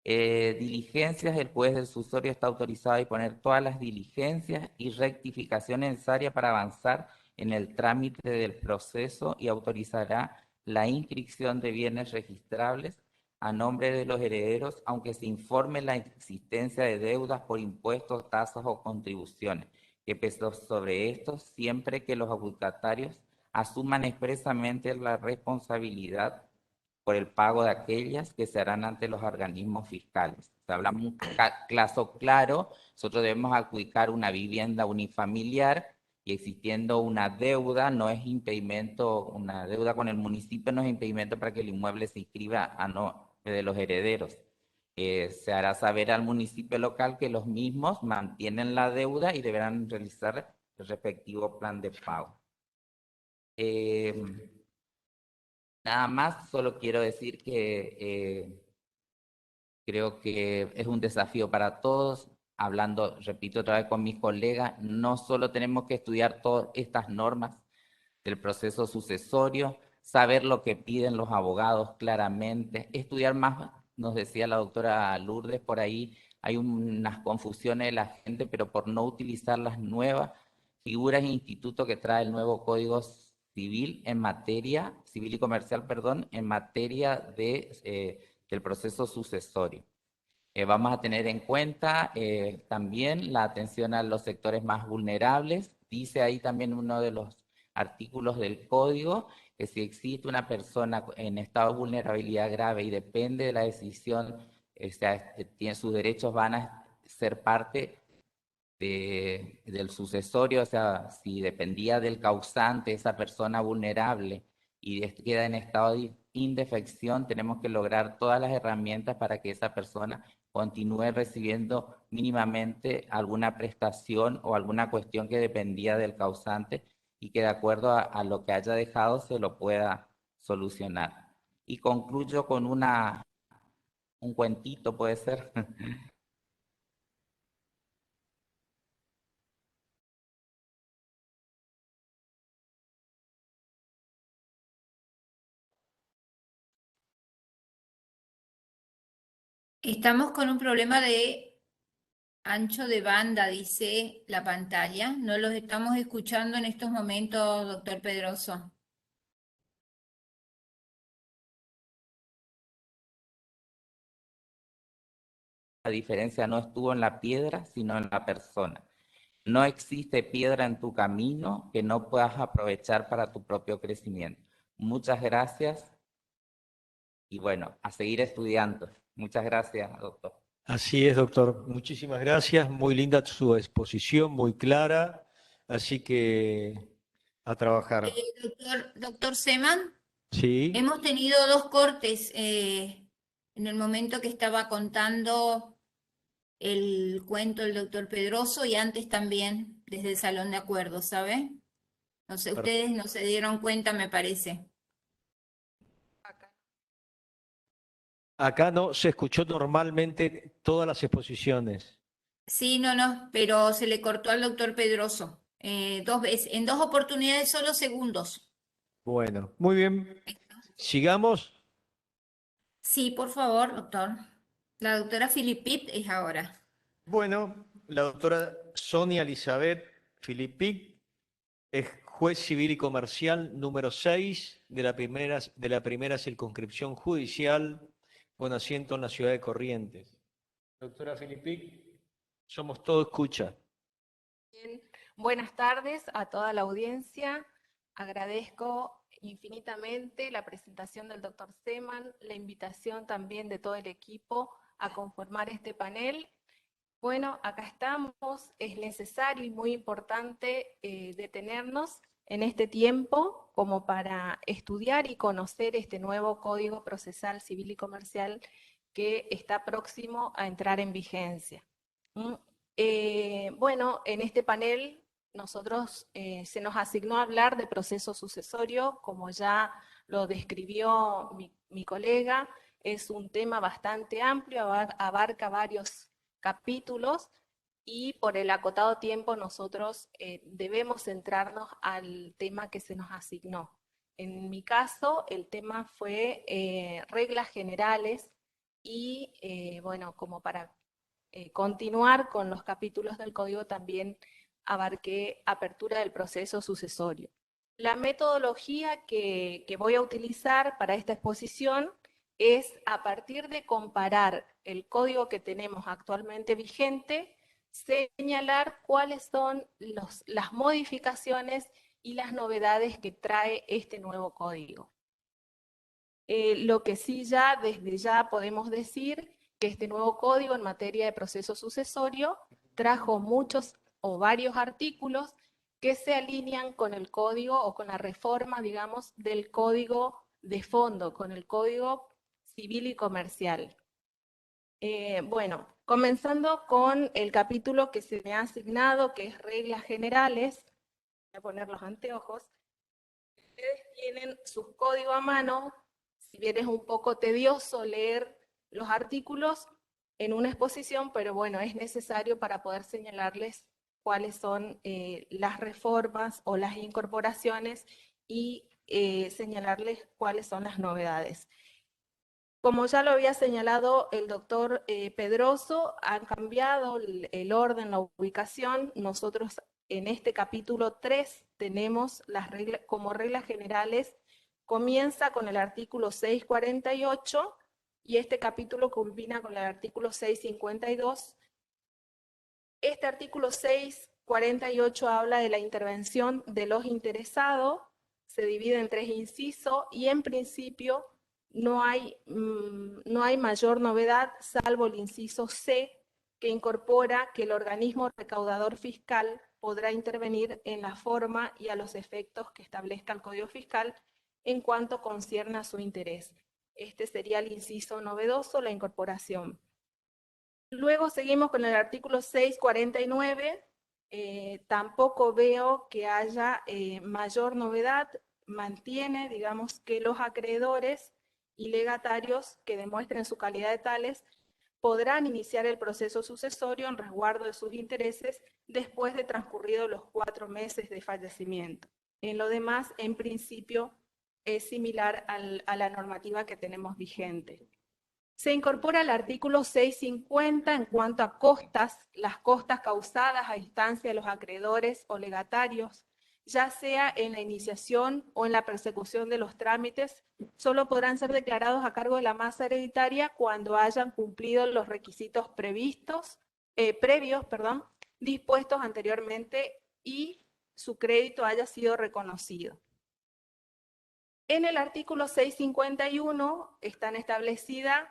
Diligencias, el juez del sucesorio está autorizado a disponer todas las diligencias y rectificaciones necesarias para avanzar en el trámite del proceso y autorizará la inscripción de bienes registrables a nombre de los herederos, aunque se informe la existencia de deudas por impuestos, tasas o contribuciones, que pesan sobre estos siempre que los adjudicatarios asuman expresamente la responsabilidad por el pago de aquellas que se harán ante los organismos fiscales. O sea, hablamos un caso claro, nosotros debemos adjudicar una vivienda unifamiliar y existiendo una deuda, no es impedimento, una deuda con el municipio no es impedimento para que el inmueble se inscriba a nombre de los herederos. Se hará saber al municipio local que los mismos mantienen la deuda y deberán realizar el respectivo plan de pago. Nada más, solo quiero decir que creo que es un desafío para todos. Hablando, repito otra vez con mis colegas, no solo tenemos que estudiar todas estas normas del proceso sucesorio, saber lo que piden los abogados claramente, estudiar más, nos decía la doctora Lourdes, por ahí hay unas confusiones de la gente, pero por no utilizar las nuevas figuras e institutos que trae el nuevo Código Civil en materia, civil y comercial, perdón, en materia del proceso sucesorio. Vamos a tener en cuenta también la atención a los sectores más vulnerables. Dice ahí también uno de los artículos del código que si existe una persona en estado de vulnerabilidad grave y depende de la decisión, sus derechos van a ser parte del sucesorio, o sea, si dependía del causante, esa persona vulnerable, y queda en estado de indefección, tenemos que lograr todas las herramientas para que esa persona continúe recibiendo mínimamente alguna prestación o alguna cuestión que dependía del causante y que de acuerdo a lo que haya dejado se lo pueda solucionar. Y concluyo con un cuentito, puede ser. Estamos con un problema de ancho de banda, dice la pantalla. No los estamos escuchando en estos momentos, doctor Pedroso. La diferencia no estuvo en la piedra, sino en la persona. No existe piedra en tu camino que no puedas aprovechar para tu propio crecimiento. Muchas gracias y bueno, a seguir estudiando. Muchas gracias, doctor. Así es, doctor. Muchísimas gracias. Muy linda su exposición, muy clara. Así que a trabajar. Doctor Seman, Sí, hemos tenido dos cortes en el momento que estaba contando el cuento del doctor Pedroso y antes también desde el Salón de Acuerdos, ¿sabe? No sé, ustedes no se dieron cuenta, me parece. acá no se escuchó normalmente todas las exposiciones. Sí, no, pero se le cortó al doctor Pedroso dos veces, en dos oportunidades, solo segundos. Bueno, muy bien. Sigamos. Sí, por favor, doctor. La doctora Filipit es ahora. Bueno, la doctora Sonia Elizabeth Filippic es juez civil y comercial número 6 de la primera circunscripción judicial con asiento en la ciudad de Corrientes. Doctora Filipic, somos todo escucha. Bien, buenas tardes a toda la audiencia. Agradezco infinitamente la presentación del doctor Seman, la invitación también de todo el equipo a conformar este panel. Bueno, acá estamos, es necesario y muy importante detenernos en este tiempo como para estudiar y conocer este nuevo Código Procesal Civil y Comercial que está próximo a entrar en vigencia. Bueno, en este panel nosotros se nos asignó hablar de proceso sucesorio, como ya lo describió mi colega, es un tema bastante amplio, abarca varios capítulos y por el acotado tiempo nosotros debemos centrarnos al tema que se nos asignó. En mi caso, el tema fue reglas generales y bueno, como para continuar con los capítulos del código también abarqué apertura del proceso sucesorio. La metodología que voy a utilizar para esta exposición es a partir de comparar el código que tenemos actualmente vigente, señalar cuáles son las modificaciones y las novedades que trae este nuevo código. Lo que sí ya, desde ya podemos decir que este nuevo código en materia de proceso sucesorio trajo muchos o varios artículos que se alinean con el código o con la reforma, digamos, del código de fondo, con el código civil y comercial. Bueno, comenzando con el capítulo que se me ha asignado, que es reglas generales. Voy a poner los anteojos. Ustedes tienen sus códigos a mano. Si bien es un poco tedioso leer los artículos en una exposición, pero bueno, es necesario para poder señalarles cuáles son las reformas o las incorporaciones y señalarles cuáles son las novedades. Como ya lo había señalado el doctor Pedroso, han cambiado el orden, la ubicación. Nosotros en este capítulo 3 tenemos las reglas, como reglas generales, comienza con el artículo 648 y este capítulo culmina con el artículo 652. Este artículo 648 habla de la intervención de los interesados, se divide en 3 incisos y en principio no hay mayor novedad salvo el inciso C, que incorpora que el organismo recaudador fiscal podrá intervenir en la forma y a los efectos que establezca el Código Fiscal en cuanto concierne a su interés. Este sería el inciso novedoso, la incorporación. Luego seguimos con el artículo 649. Tampoco veo que haya mayor novedad. Mantiene, digamos, que los acreedores y legatarios que demuestren su calidad de tales podrán iniciar el proceso sucesorio en resguardo de sus intereses después de transcurridos los 4 meses de fallecimiento. En lo demás, en principio, es similar a la normativa que tenemos vigente. Se incorpora el artículo 650 en cuanto a costas, las costas causadas a instancia de los acreedores o legatarios, ya sea en la iniciación o en la persecución de los trámites, solo podrán ser declarados a cargo de la masa hereditaria cuando hayan cumplido los requisitos previos, dispuestos anteriormente y su crédito haya sido reconocido. En el artículo 651 están establecidas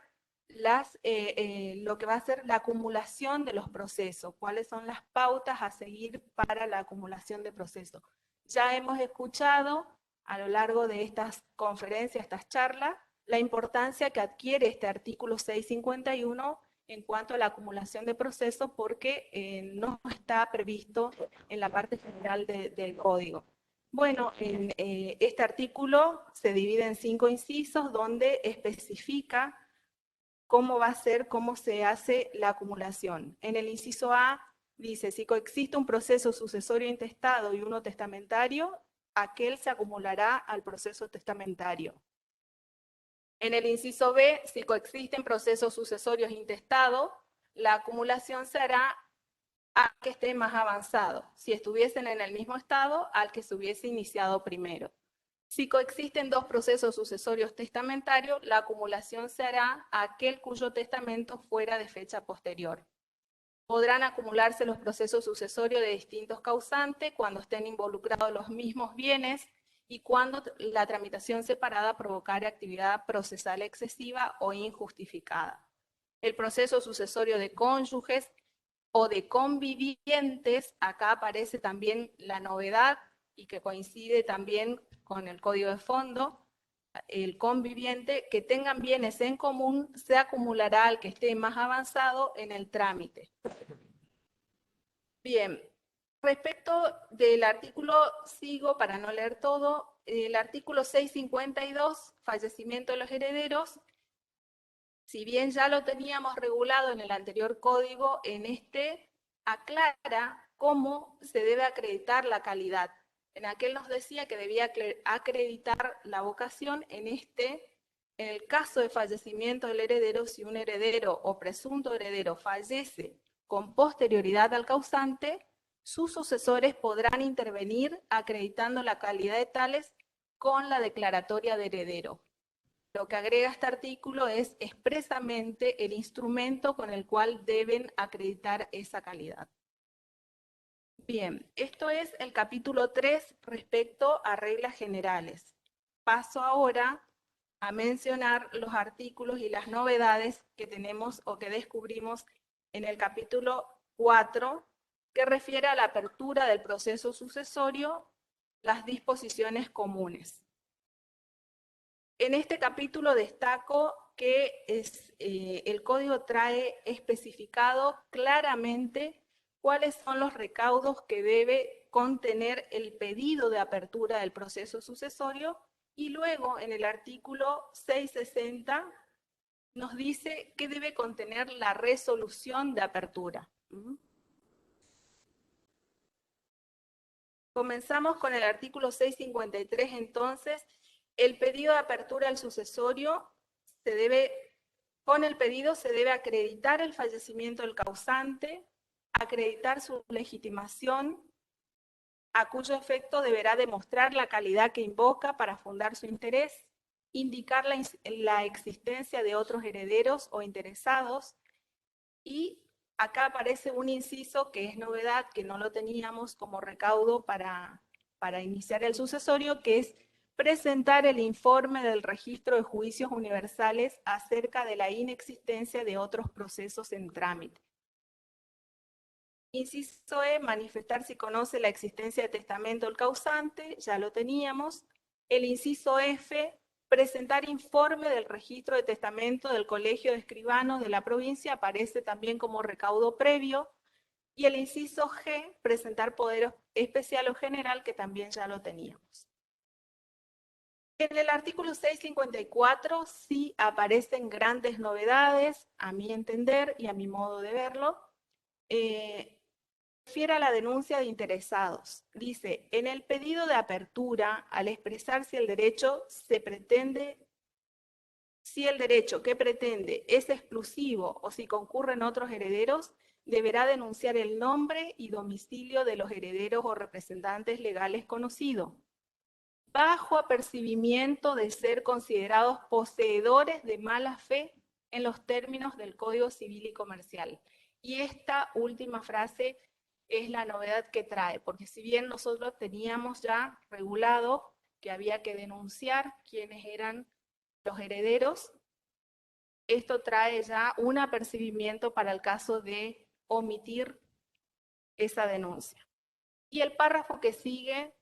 lo que va a ser la acumulación de los procesos, cuáles son las pautas a seguir para la acumulación de procesos. Ya hemos escuchado a lo largo de estas conferencias, estas charlas, la importancia que adquiere este artículo 651 en cuanto a la acumulación de procesos porque no está previsto en la parte general del código. Bueno, este artículo se divide en 5 incisos donde especifica cómo va a ser, cómo se hace la acumulación. En el inciso A dice, si coexiste un proceso sucesorio intestado y uno testamentario, aquel se acumulará al proceso testamentario. En el inciso B, si coexisten procesos sucesorios intestados, la acumulación se hará a que esté más avanzado. Si estuviesen en el mismo estado, al que se hubiese iniciado primero. Si coexisten dos procesos sucesorios testamentarios, la acumulación se hará a aquel cuyo testamento fuera de fecha posterior. Podrán acumularse los procesos sucesorios de distintos causantes cuando estén involucrados los mismos bienes y cuando la tramitación separada provocara actividad procesal excesiva o injustificada. El proceso sucesorio de cónyuges o de convivientes, acá aparece también la novedad y que coincide también con el código de fondo, el conviviente, que tengan bienes en común, se acumulará al que esté más avanzado en el trámite. Bien, respecto del artículo, sigo para no leer todo, el artículo 652, fallecimiento de los herederos, si bien ya lo teníamos regulado en el anterior código, en este aclara cómo se debe acreditar la calidad. En aquel nos decía que debía acreditar la vocación, en el caso de fallecimiento del heredero, si un heredero o presunto heredero fallece con posterioridad al causante, sus sucesores podrán intervenir acreditando la calidad de tales con la declaratoria de heredero. Lo que agrega este artículo es expresamente el instrumento con el cual deben acreditar esa calidad. Bien, esto es el capítulo 3 respecto a reglas generales. Paso ahora a mencionar los artículos y las novedades que tenemos o que descubrimos en el capítulo 4, que refiere a la apertura del proceso sucesorio, las disposiciones comunes. En este capítulo destaco que el código trae especificado claramente cuáles son los recaudos que debe contener el pedido de apertura del proceso sucesorio, y luego en el artículo 660 nos dice qué debe contener la resolución de apertura. Comenzamos con el artículo 653 entonces. El pedido de apertura al sucesorio con el pedido se debe acreditar el fallecimiento del causante, acreditar su legitimación, a cuyo efecto deberá demostrar la calidad que invoca para fundar su interés, indicar la existencia de otros herederos o interesados, y acá aparece un inciso que es novedad, que no lo teníamos como recaudo para iniciar el sucesorio, que es presentar el informe del registro de juicios universales acerca de la inexistencia de otros procesos en trámite. Inciso E, manifestar si conoce la existencia de testamento del causante, ya lo teníamos. El inciso F, presentar informe del registro de testamento del Colegio de Escribanos de la provincia, aparece también como recaudo previo. Y el inciso G, presentar poder especial o general, que también ya lo teníamos. En el artículo 654 sí aparecen grandes novedades, a mi entender y a mi modo de verlo. Refiere a la denuncia de interesados. Dice, en el pedido de apertura, al expresar si el derecho que pretende es exclusivo o si concurren otros herederos, deberá denunciar el nombre y domicilio de los herederos o representantes legales conocidos, bajo apercibimiento de ser considerados poseedores de mala fe en los términos del Código Civil y Comercial. Y esta última frase es la novedad que trae, porque si bien nosotros teníamos ya regulado que había que denunciar quiénes eran los herederos, esto trae ya un apercibimiento para el caso de omitir esa denuncia. Y el párrafo que sigue,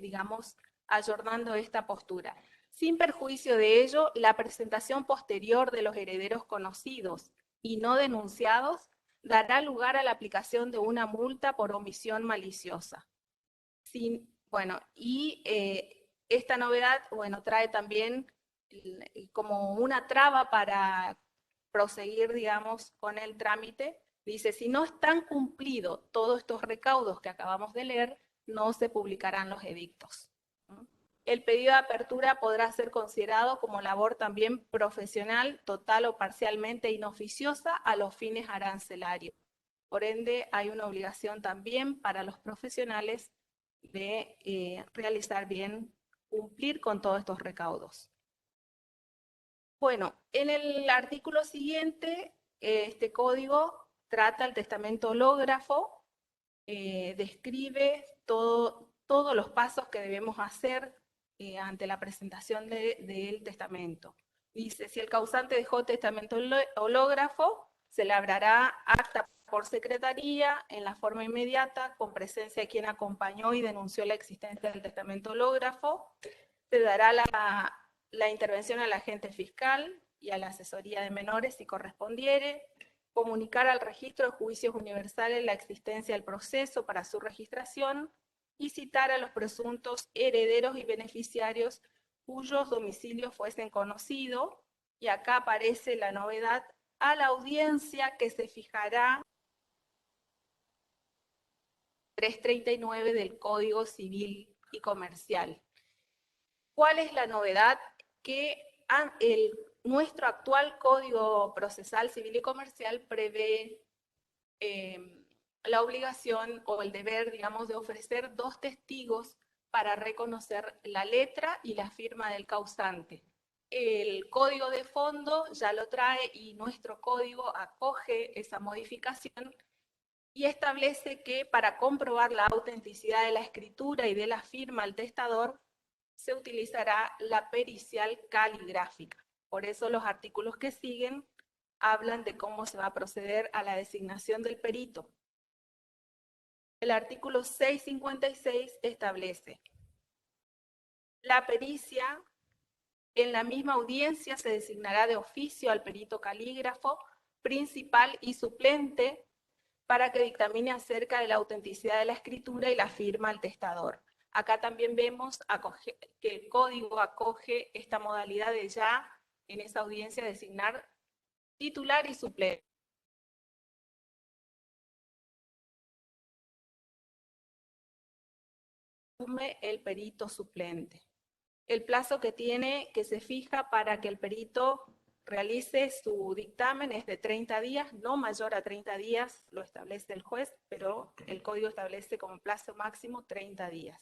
digamos, ayornando esta postura. Sin perjuicio de ello, la presentación posterior de los herederos conocidos y no denunciados dará lugar a la aplicación de una multa por omisión maliciosa. Esta novedad, trae también como una traba para proseguir, digamos, con el trámite. Dice, si no están cumplidos todos estos recaudos que acabamos de leer, no se publicarán los edictos. el pedido de apertura podrá ser considerado como labor también profesional, total o parcialmente inoficiosa a los fines arancelarios. Por ende, hay una obligación también para los profesionales de realizar bien, cumplir con todos estos recaudos. Bueno, en el artículo siguiente, este código trata el testamento hológrafo, describe todos los pasos que debemos hacer ante la presentación del testamento. Dice, si el causante dejó testamento hológrafo, se labrará acta por secretaría en la forma inmediata, con presencia de quien acompañó y denunció la existencia del testamento hológrafo. Se dará la intervención al agente fiscal y a la asesoría de menores si correspondiere. Comunicar al registro de juicios universales la existencia del proceso para su registración y citar a los presuntos herederos y beneficiarios cuyos domicilios fuesen conocidos. Y acá aparece la novedad, a la audiencia que se fijará 339 del Código Civil y Comercial. ¿Cuál es la novedad? Que nuestro actual Código Procesal Civil y Comercial prevé la obligación o el deber, digamos, de ofrecer 2 testigos para reconocer la letra y la firma del causante. El código de fondo ya lo trae y nuestro código acoge esa modificación y establece que para comprobar la autenticidad de la escritura y de la firma al testador, se utilizará la pericial caligráfica. Por eso los artículos que siguen hablan de cómo se va a proceder a la designación del perito. El artículo 656 establece la pericia. En la misma audiencia se designará de oficio al perito calígrafo principal y suplente para que dictamine acerca de la autenticidad de la escritura y la firma al testador. Acá también vemos que el código acoge esta modalidad de ya en esa audiencia designar titular y suplente. El perito suplente. El plazo que se fija para que el perito realice su dictamen es de 30 días, no mayor a 30 días, lo establece el juez, pero el código establece como plazo máximo 30 días.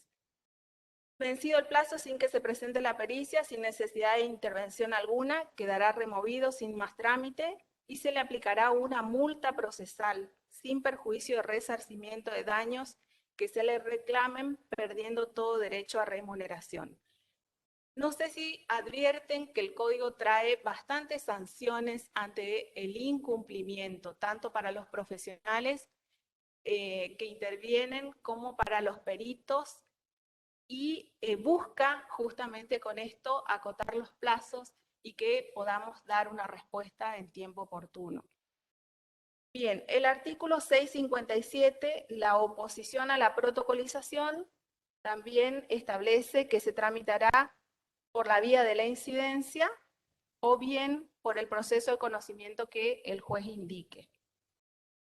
Vencido el plazo sin que se presente la pericia, sin necesidad de intervención alguna, quedará removido sin más trámite y se le aplicará una multa procesal sin perjuicio de resarcimiento de daños que se le reclamen, perdiendo todo derecho a remuneración. No sé si advierten que el código trae bastantes sanciones ante el incumplimiento, tanto para los profesionales que intervienen como para los peritos, y busca justamente con esto acotar los plazos y que podamos dar una respuesta en tiempo oportuno. Bien, el artículo 657, la oposición a la protocolización, también establece que se tramitará por la vía de la incidencia o bien por el proceso de conocimiento que el juez indique.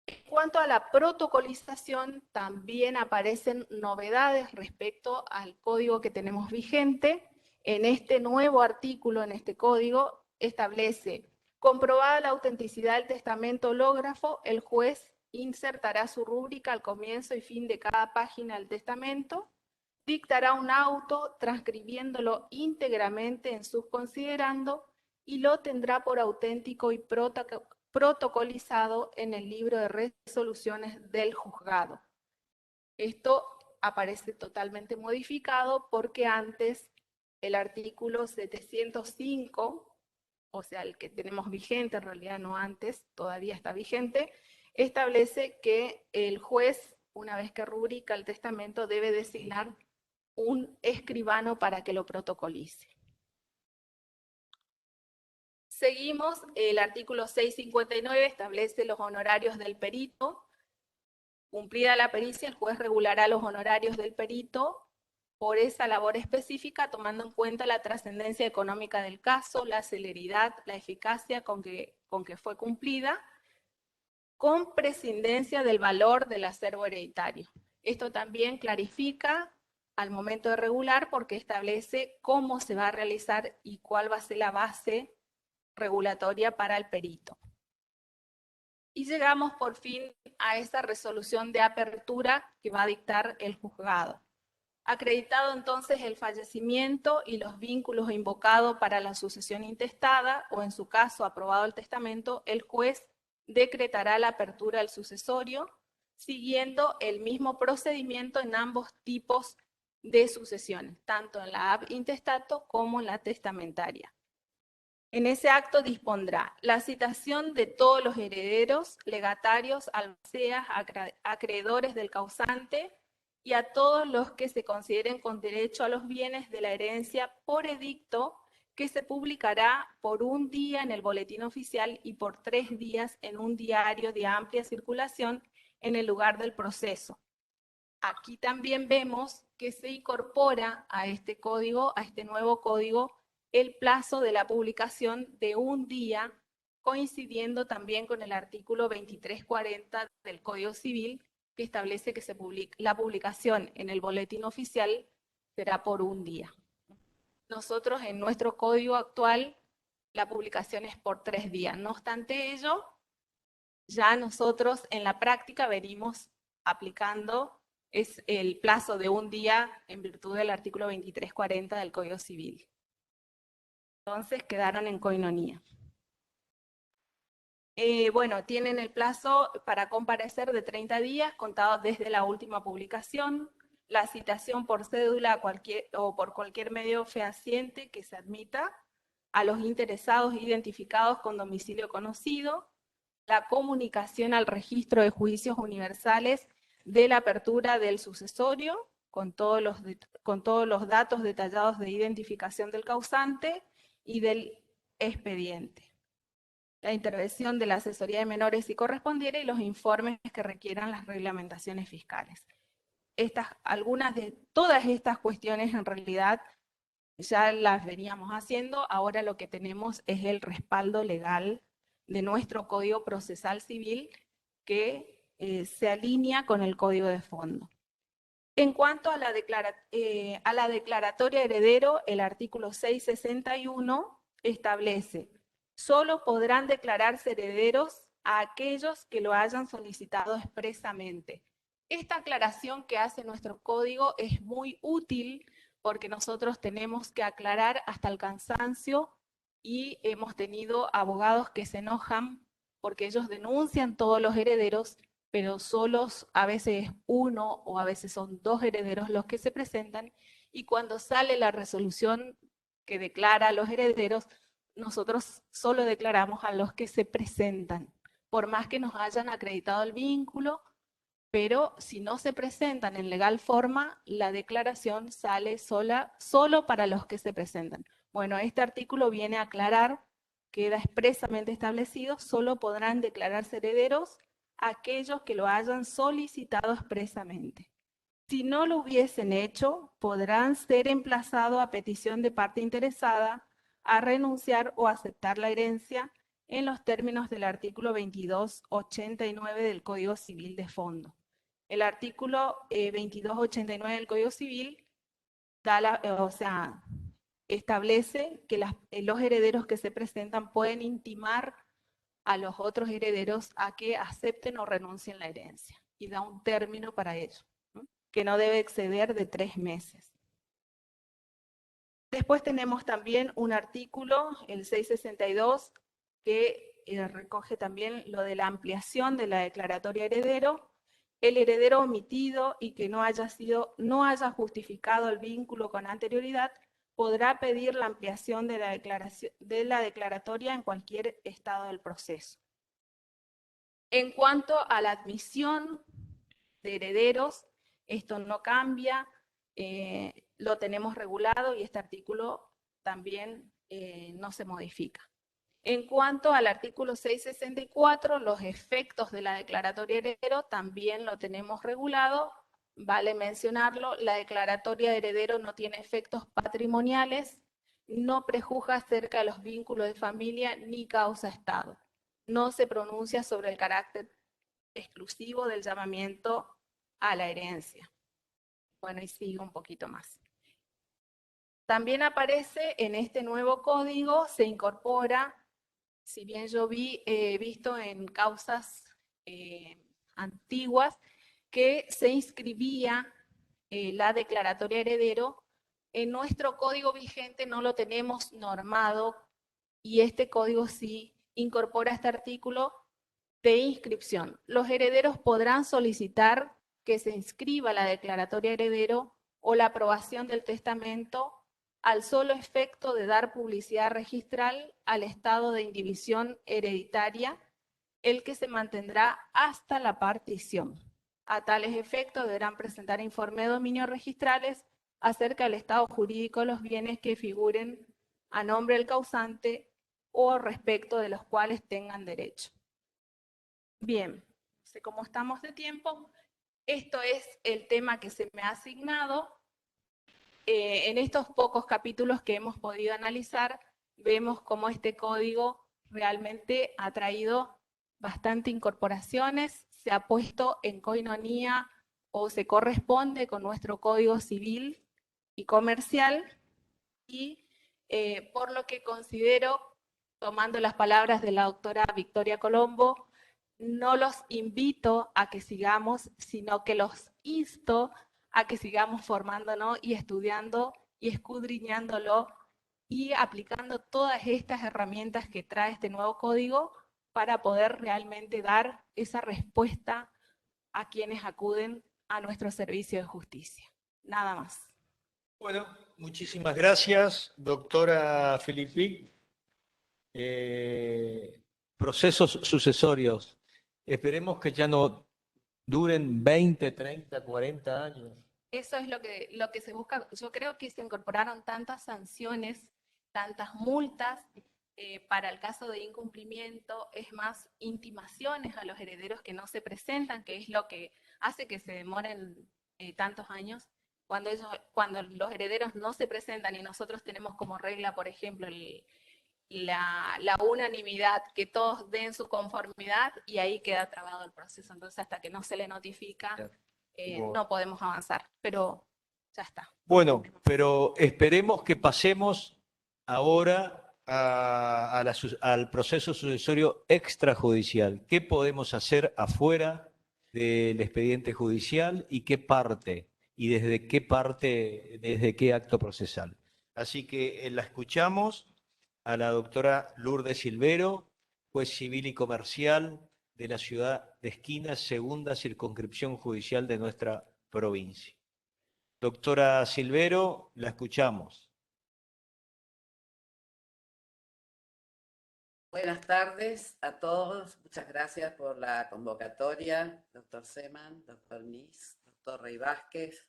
En cuanto a la protocolización, también aparecen novedades respecto al código que tenemos vigente. En este nuevo artículo, en este código, establece: comprobada la autenticidad del testamento hológrafo, el juez insertará su rúbrica al comienzo y fin de cada página del testamento, dictará un auto transcribiéndolo íntegramente en sus considerando y lo tendrá por auténtico y protocolizado en el libro de resoluciones del juzgado. Esto aparece totalmente modificado porque antes el artículo 705, o sea, el que tenemos vigente, en realidad no antes, todavía está vigente, establece que el juez, una vez que rubrica el testamento, debe designar un escribano para que lo protocolice. Seguimos, el artículo 659 establece los honorarios del perito. Cumplida la pericia, el juez regulará los honorarios del perito por esa labor específica, tomando en cuenta la trascendencia económica del caso, la celeridad, la eficacia con que fue cumplida, con prescindencia del valor del acervo hereditario. Esto también clarifica al momento de regular porque establece cómo se va a realizar y cuál va a ser la base regulatoria para el perito. Y llegamos por fin a esta resolución de apertura que va a dictar el juzgado. Acreditado entonces el fallecimiento y los vínculos invocados para la sucesión intestada, o en su caso aprobado el testamento, el juez decretará la apertura del sucesorio, siguiendo el mismo procedimiento en ambos tipos de sucesiones, tanto en la ab intestato como en la testamentaria. En ese acto dispondrá la citación de todos los herederos, legatarios, albaceas, acreedores del causante y a todos los que se consideren con derecho a los bienes de la herencia por edicto que se publicará por un día en el boletín oficial y por 3 días en un diario de amplia circulación en el lugar del proceso. Aquí también vemos que se incorpora a este código, a este nuevo código, el plazo de la publicación de un día, coincidiendo también con el artículo 2340 del Código Civil, que establece que la publicación en el boletín oficial será por un día. Nosotros en nuestro código actual la publicación es por 3 días. No obstante ello, ya nosotros en la práctica venimos aplicando el plazo de un día en virtud del artículo 2340 del Código Civil. Entonces quedaron en coinonía. Bueno, tienen el plazo para comparecer de 30 días contados desde la última publicación, la citación por cédula o por cualquier medio fehaciente que se admita a los interesados identificados con domicilio conocido, la comunicación al registro de juicios universales de la apertura del sucesorio con todos los datos detallados de identificación del causante y del expediente. La intervención de la asesoría de menores si correspondiera y los informes que requieran las reglamentaciones fiscales. Todas estas cuestiones en realidad ya las veníamos haciendo, ahora lo que tenemos es el respaldo legal de nuestro Código Procesal Civil que se alinea con el Código de Fondo. En cuanto a la declaratoria heredero, el artículo 661 establece: solo podrán declararse herederos a aquellos que lo hayan solicitado expresamente. Esta aclaración que hace nuestro código es muy útil porque nosotros tenemos que aclarar hasta el cansancio y hemos tenido abogados que se enojan porque ellos denuncian todos los herederos, pero solos a veces uno o a veces son 2 herederos los que se presentan, y cuando sale la resolución que declara a los herederos, nosotros solo declaramos a los que se presentan, por más que nos hayan acreditado el vínculo, pero si no se presentan en legal forma, la declaración sale solo para los que se presentan. Bueno, este artículo viene a aclarar, queda expresamente establecido, solo podrán declararse herederos aquellos que lo hayan solicitado expresamente. Si no lo hubiesen hecho, podrán ser emplazados a petición de parte interesada a renunciar o aceptar la herencia en los términos del artículo 2289 del Código Civil de Fondo. El artículo 2289 del Código Civil establece que los herederos que se presentan pueden intimar a los otros herederos a que acepten o renuncien la herencia y da un término para ello, ¿no? Que no debe exceder de 3 meses. Después tenemos también un artículo, el 662, que recoge también lo de la ampliación de la declaratoria heredero. El heredero omitido y que no haya justificado el vínculo con anterioridad podrá pedir la ampliación de la declaratoria en cualquier estado del proceso. En cuanto a la admisión de herederos, esto no cambia, lo tenemos regulado y este artículo también no se modifica. En cuanto al artículo 664, los efectos de la declaratoria heredero también lo tenemos regulado. Vale mencionarlo, la declaratoria de heredero no tiene efectos patrimoniales, no prejuzga acerca de los vínculos de familia ni causa estado. No se pronuncia sobre el carácter exclusivo del llamamiento a la herencia. Bueno, y sigo un poquito más. También aparece en este nuevo código, se incorpora, si bien yo he visto en causas antiguas, que se inscribía la declaratoria heredero, en nuestro código vigente no lo tenemos normado y este código sí incorpora este artículo de inscripción. Los herederos podrán solicitar que se inscriba la declaratoria heredero o la aprobación del testamento al solo efecto de dar publicidad registral al estado de indivisión hereditaria, el que se mantendrá hasta la partición. A tales efectos deberán presentar informe de dominio registrales acerca del estado jurídico de los bienes que figuren a nombre del causante o respecto de los cuales tengan derecho. Bien, no sé cómo estamos de tiempo. Esto es el tema que se me ha asignado. En estos pocos capítulos que hemos podido analizar, vemos cómo este código realmente ha traído bastante incorporaciones, se ha puesto en coinonía o se corresponde con nuestro código civil y comercial, y por lo que considero, tomando las palabras de la doctora Victoria Colombo, no los invito a que sigamos, sino que los insto a que sigamos formándonos y estudiando y escudriñándolo y aplicando todas estas herramientas que trae este nuevo código para poder realmente dar esa respuesta a quienes acuden a nuestro servicio de justicia. Nada más. Bueno, muchísimas gracias, doctora Filippi. Procesos sucesorios. Esperemos que ya no duren 20, 30, 40 años. Eso es lo que se busca. Yo creo que se incorporaron tantas sanciones, tantas multas para el caso de incumplimiento, es más, intimaciones a los herederos que no se presentan, que es lo que hace que se demoren tantos años. Cuando los herederos no se presentan y nosotros tenemos como regla, por ejemplo, la unanimidad, que todos den su conformidad y ahí queda trabado el proceso. Entonces, hasta que no se le notifica, no podemos avanzar, pero ya está. Bueno, pero esperemos que pasemos ahora al proceso sucesorio extrajudicial. ¿Qué podemos hacer afuera del expediente judicial y qué parte? ¿Y desde qué parte, desde qué acto procesal? Así que la escuchamos a la doctora Lourdes Silvero, juez civil y comercial de la ciudad de Esquinas, segunda circunscripción judicial de nuestra provincia. Doctora Silvero, la escuchamos. Buenas tardes a todos. Muchas gracias por la convocatoria, doctor Seman, doctor Nis, doctor Rey Vázquez,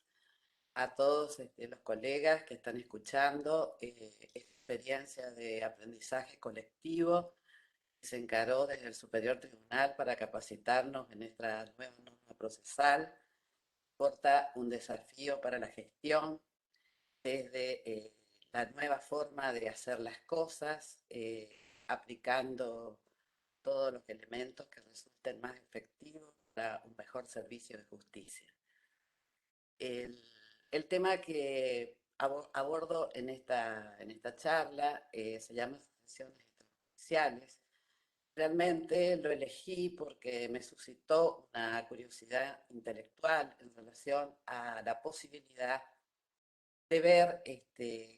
a todos los colegas que están escuchando esta experiencia de aprendizaje colectivo que se encaró desde el Superior Tribunal para capacitarnos en esta nueva norma procesal. Porta un desafío para la gestión desde la nueva forma de hacer las cosas, aplicando todos los elementos que resulten más efectivos para un mejor servicio de justicia. El tema que abordo en esta charla se llama sucesiones extrajudiciales. Realmente lo elegí porque me suscitó una curiosidad intelectual en relación a la posibilidad de ver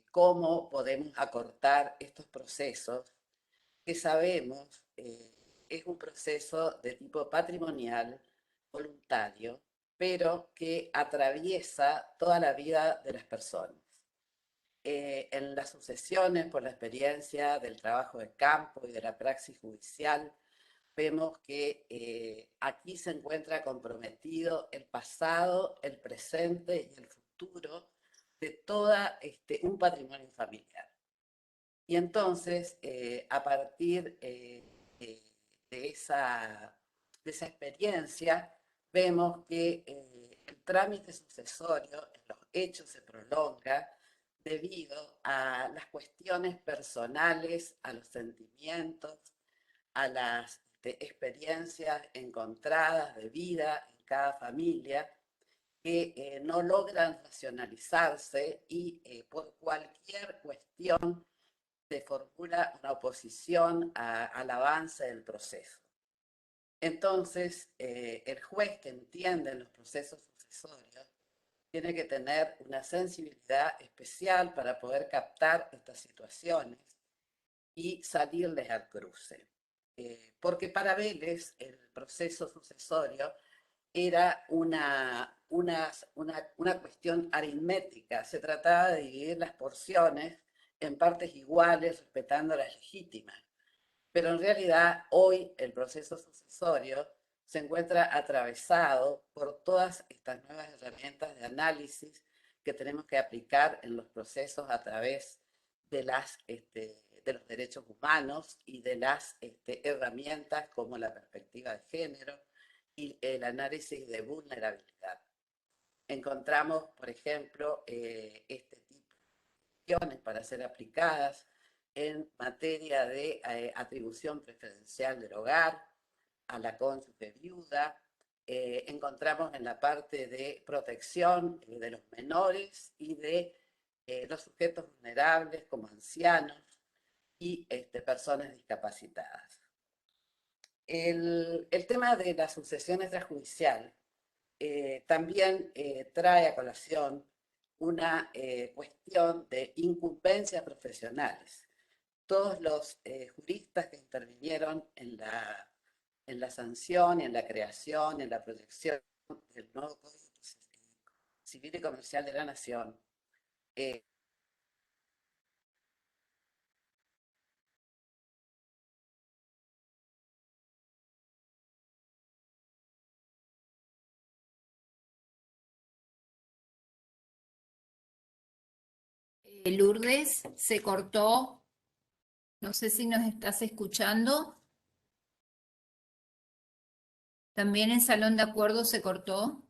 cómo podemos acortar estos procesos que sabemos es un proceso de tipo patrimonial, voluntario, pero que atraviesa toda la vida de las personas. En las sucesiones, por la experiencia del trabajo de campo y de la praxis judicial, vemos que aquí se encuentra comprometido el pasado, el presente y el futuro de todo un patrimonio familiar. Y entonces, a partir de esa experiencia, vemos que el trámite sucesorio en los hechos se prolonga debido a las cuestiones personales, a los sentimientos, a las experiencias encontradas de vida en cada familia, que no logran racionalizarse y por cualquier cuestión se formula una oposición al avance del proceso. Entonces, el juez que entiende los procesos sucesorios tiene que tener una sensibilidad especial para poder captar estas situaciones y salirles al cruce. Porque para Vélez el proceso sucesorio era una cuestión aritmética. Se trataba de dividir las porciones en partes iguales, respetando las legítimas. Pero en realidad hoy el proceso sucesorio se encuentra atravesado por todas estas nuevas herramientas de análisis que tenemos que aplicar en los procesos a través de los derechos humanos y de las herramientas como la perspectiva de género y el análisis de vulnerabilidad. Encontramos, por ejemplo, este tipo de cuestiones para ser aplicadas en materia de atribución preferencial del hogar, a la cónyuge viuda. Encontramos en la parte de protección de los menores y de los sujetos vulnerables como ancianos y personas discapacitadas. El tema de la sucesión extrajudicial también trae a colación una cuestión de incumbencias profesionales. Todos los juristas que intervinieron en la sanción, en la creación, en la proyección del nuevo Código Civil y Comercial de la Nación, Lourdes, se cortó. No sé si nos estás escuchando. También en Salón de Acuerdos se cortó.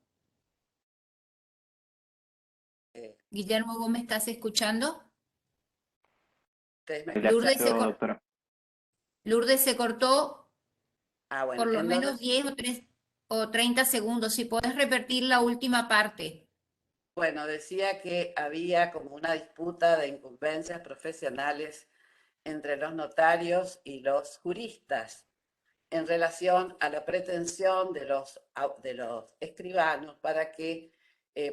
Guillermo, ¿vos me estás escuchando? ustedes me La Lourdes escuchan. se, doctora. Lourdes se cortó Bueno, por lo menos 10 o 30 segundos. Si podés repetir la última parte. Bueno, decía que había como una disputa de incumbencias profesionales entre los notarios y los juristas en relación a la pretensión de los escribanos para que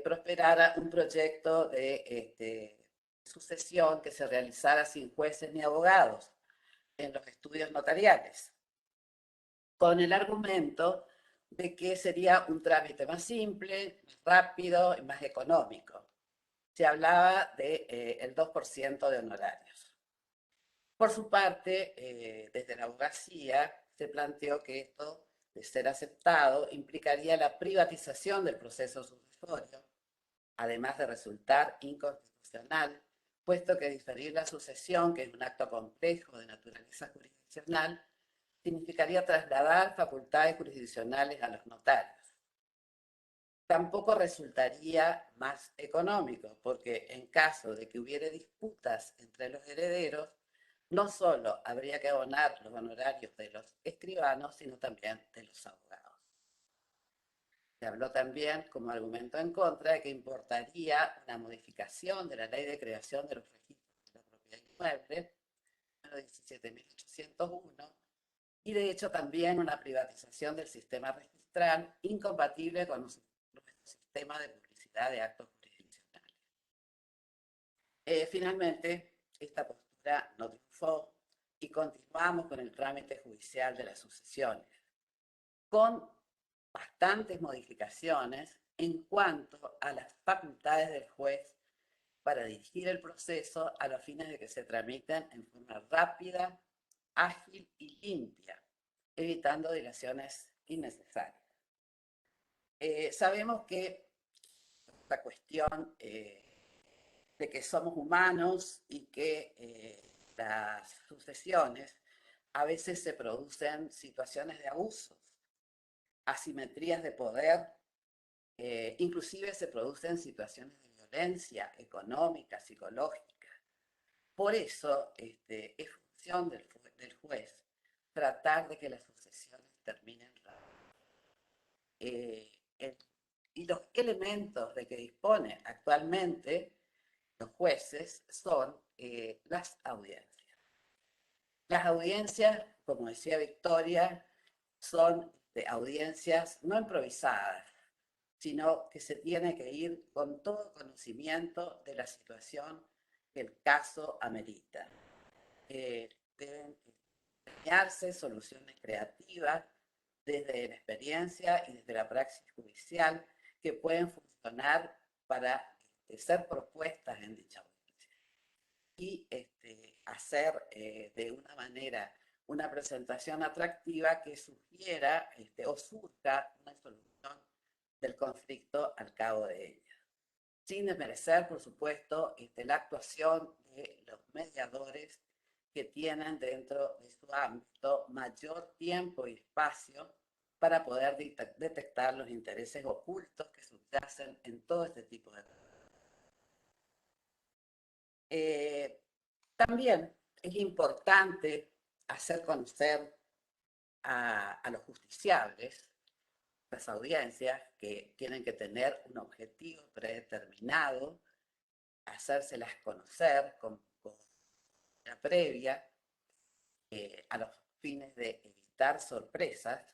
prosperara un proyecto de sucesión que se realizara sin jueces ni abogados en los estudios notariales, con el argumento de que sería un trámite más simple, más rápido y más económico. Se hablaba del 2% de honorarios. Por su parte, desde la abogacía se planteó que esto, de ser aceptado, implicaría la privatización del proceso sucesorio, además de resultar inconstitucional, puesto que diferir la sucesión, que es un acto complejo de naturaleza jurisdiccional, significaría trasladar facultades jurisdiccionales a los notarios. Tampoco resultaría más económico, porque en caso de que hubiera disputas entre los herederos, no solo habría que abonar los honorarios de los escribanos, sino también de los abogados. Se habló también como argumento en contra de que importaría una modificación de la ley de creación de los registros de la propiedad inmueble, número 17.801, y de hecho también una privatización del sistema registral incompatible con nuestro sistema de publicidad de actos jurisdiccionales. Finalmente, esta postura no triunfó y continuamos con el trámite judicial de las sucesiones, con bastantes modificaciones en cuanto a las facultades del juez para dirigir el proceso a los fines de que se tramiten en forma rápida, ágil y limpia, evitando dilaciones innecesarias. Sabemos que esta cuestión de que somos humanos y que las sucesiones a veces se producen situaciones de abusos, asimetrías de poder, inclusive se producen situaciones de violencia económica, psicológica. Por eso es función del juez tratar de que las sucesiones terminen rápido. Y los elementos de que dispone actualmente los jueces son las audiencias. Las audiencias, como decía Victoria, son audiencias no improvisadas, sino que se tiene que ir con todo conocimiento de la situación que el caso amerita. Deben diseñarse soluciones creativas desde la experiencia y desde la praxis judicial que pueden funcionar para ser propuestas en dicha audiencia y hacer de una manera una presentación atractiva que sugiera o surja una solución del conflicto al cabo de ella. Sin desmerecer, por supuesto, la actuación de los mediadores que tienen dentro de su ámbito mayor tiempo y espacio para poder detectar los intereses ocultos que subyacen en todo este tipo de cosas. También es importante hacer conocer a los justiciables, las audiencias, que tienen que tener un objetivo predeterminado, hacérselas conocer con una previa, a los fines de evitar sorpresas,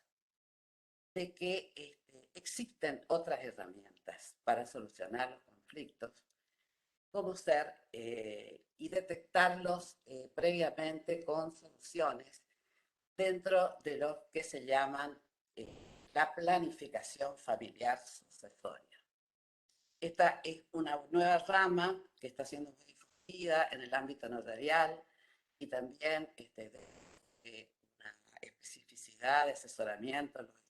de que existen otras herramientas para solucionar los conflictos, como ser y detectarlos previamente con soluciones dentro de lo que se llaman la planificación familiar sucesoria. Esta es una nueva rama que está siendo muy difundida en el ámbito notarial y también de una especificidad de asesoramiento en los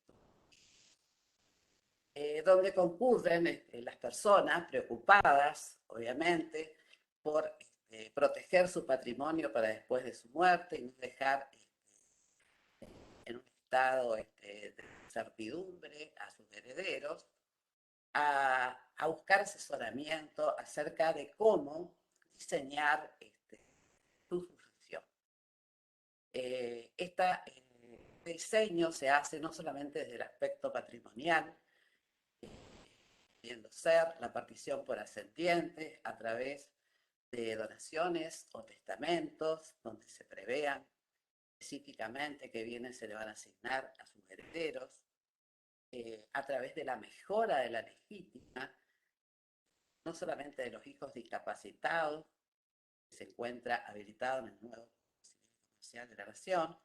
donde concurren las personas preocupadas, obviamente, por proteger su patrimonio para después de su muerte y no dejar en un estado de incertidumbre a sus herederos, a buscar asesoramiento acerca de cómo diseñar su sucesión. Este diseño se hace no solamente desde el aspecto patrimonial, pudiendo ser la partición por ascendientes a través de donaciones o testamentos, donde se prevean específicamente qué bienes se le van a asignar a sus herederos, a través de la mejora de la legítima, no solamente de los hijos discapacitados, que se encuentra habilitado en el nuevo Código Comercial de la Nación,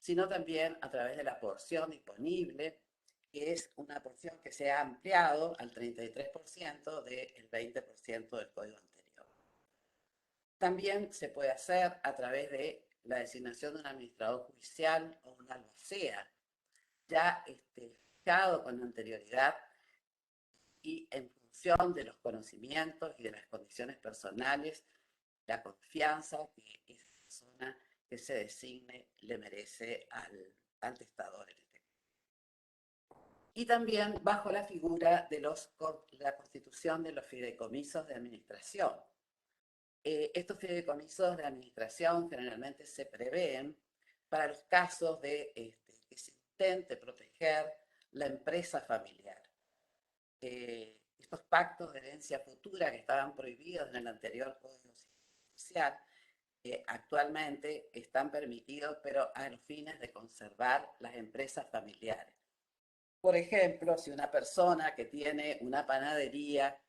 sino también a través de la porción disponible, que es una porción que se ha ampliado al 33% del 20% del código anterior. También se puede hacer a través de la designación de un administrador judicial o un albacea, ya fijado con anterioridad y en función de los conocimientos y de las condiciones personales, la confianza que esa persona que se designe le merece al testador en este caso. Y también bajo la figura de la constitución de los fideicomisos de administración. Estos fideicomisos de administración generalmente se prevén para los casos de que se intente proteger la empresa familiar. Estos pactos de herencia futura que estaban prohibidos en el anterior Código Social actualmente están permitidos, pero a los fines de conservar las empresas familiares. Por ejemplo, si una persona que tiene una panadería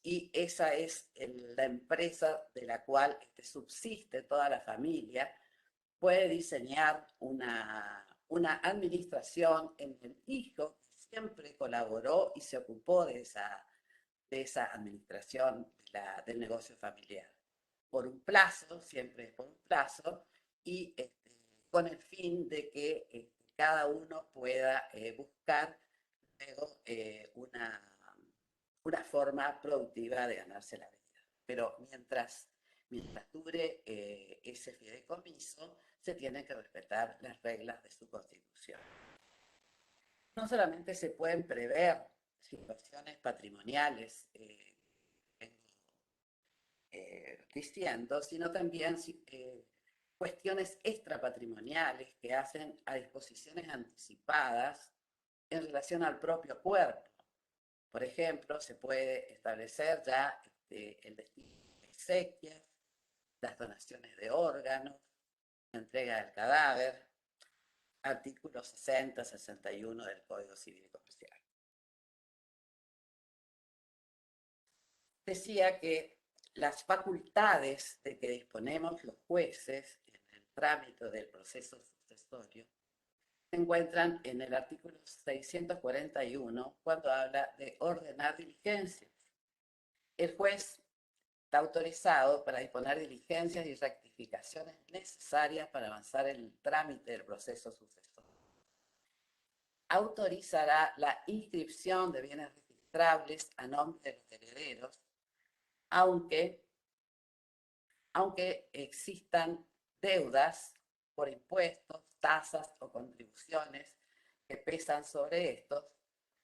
y esa es la empresa de la cual subsiste toda la familia, puede diseñar una administración en el hijo que siempre colaboró y se ocupó de esa administración del negocio familiar. Por un plazo, siempre por un plazo, y con el fin de que cada uno pueda buscar luego una forma productiva de ganarse la vida. Pero mientras dure ese fideicomiso, se tienen que respetar las reglas de su constitución. No solamente se pueden prever situaciones patrimoniales, diciendo, sino también cuestiones extrapatrimoniales que hacen a disposiciones anticipadas en relación al propio cuerpo. Por ejemplo, se puede establecer ya el destino de exequias, las donaciones de órganos, la entrega del cadáver, artículos 60, 61 del Código Civil y Comercial. Decía que las facultades de que disponemos los jueces en el trámite del proceso sucesorio se encuentran en el artículo 641 cuando habla de ordenar diligencias. El juez está autorizado para disponer diligencias y rectificaciones necesarias para avanzar en el trámite del proceso sucesorio. Autorizará la inscripción de bienes registrables a nombre de los herederos, aunque existan deudas por impuestos, tasas o contribuciones que pesan sobre estos,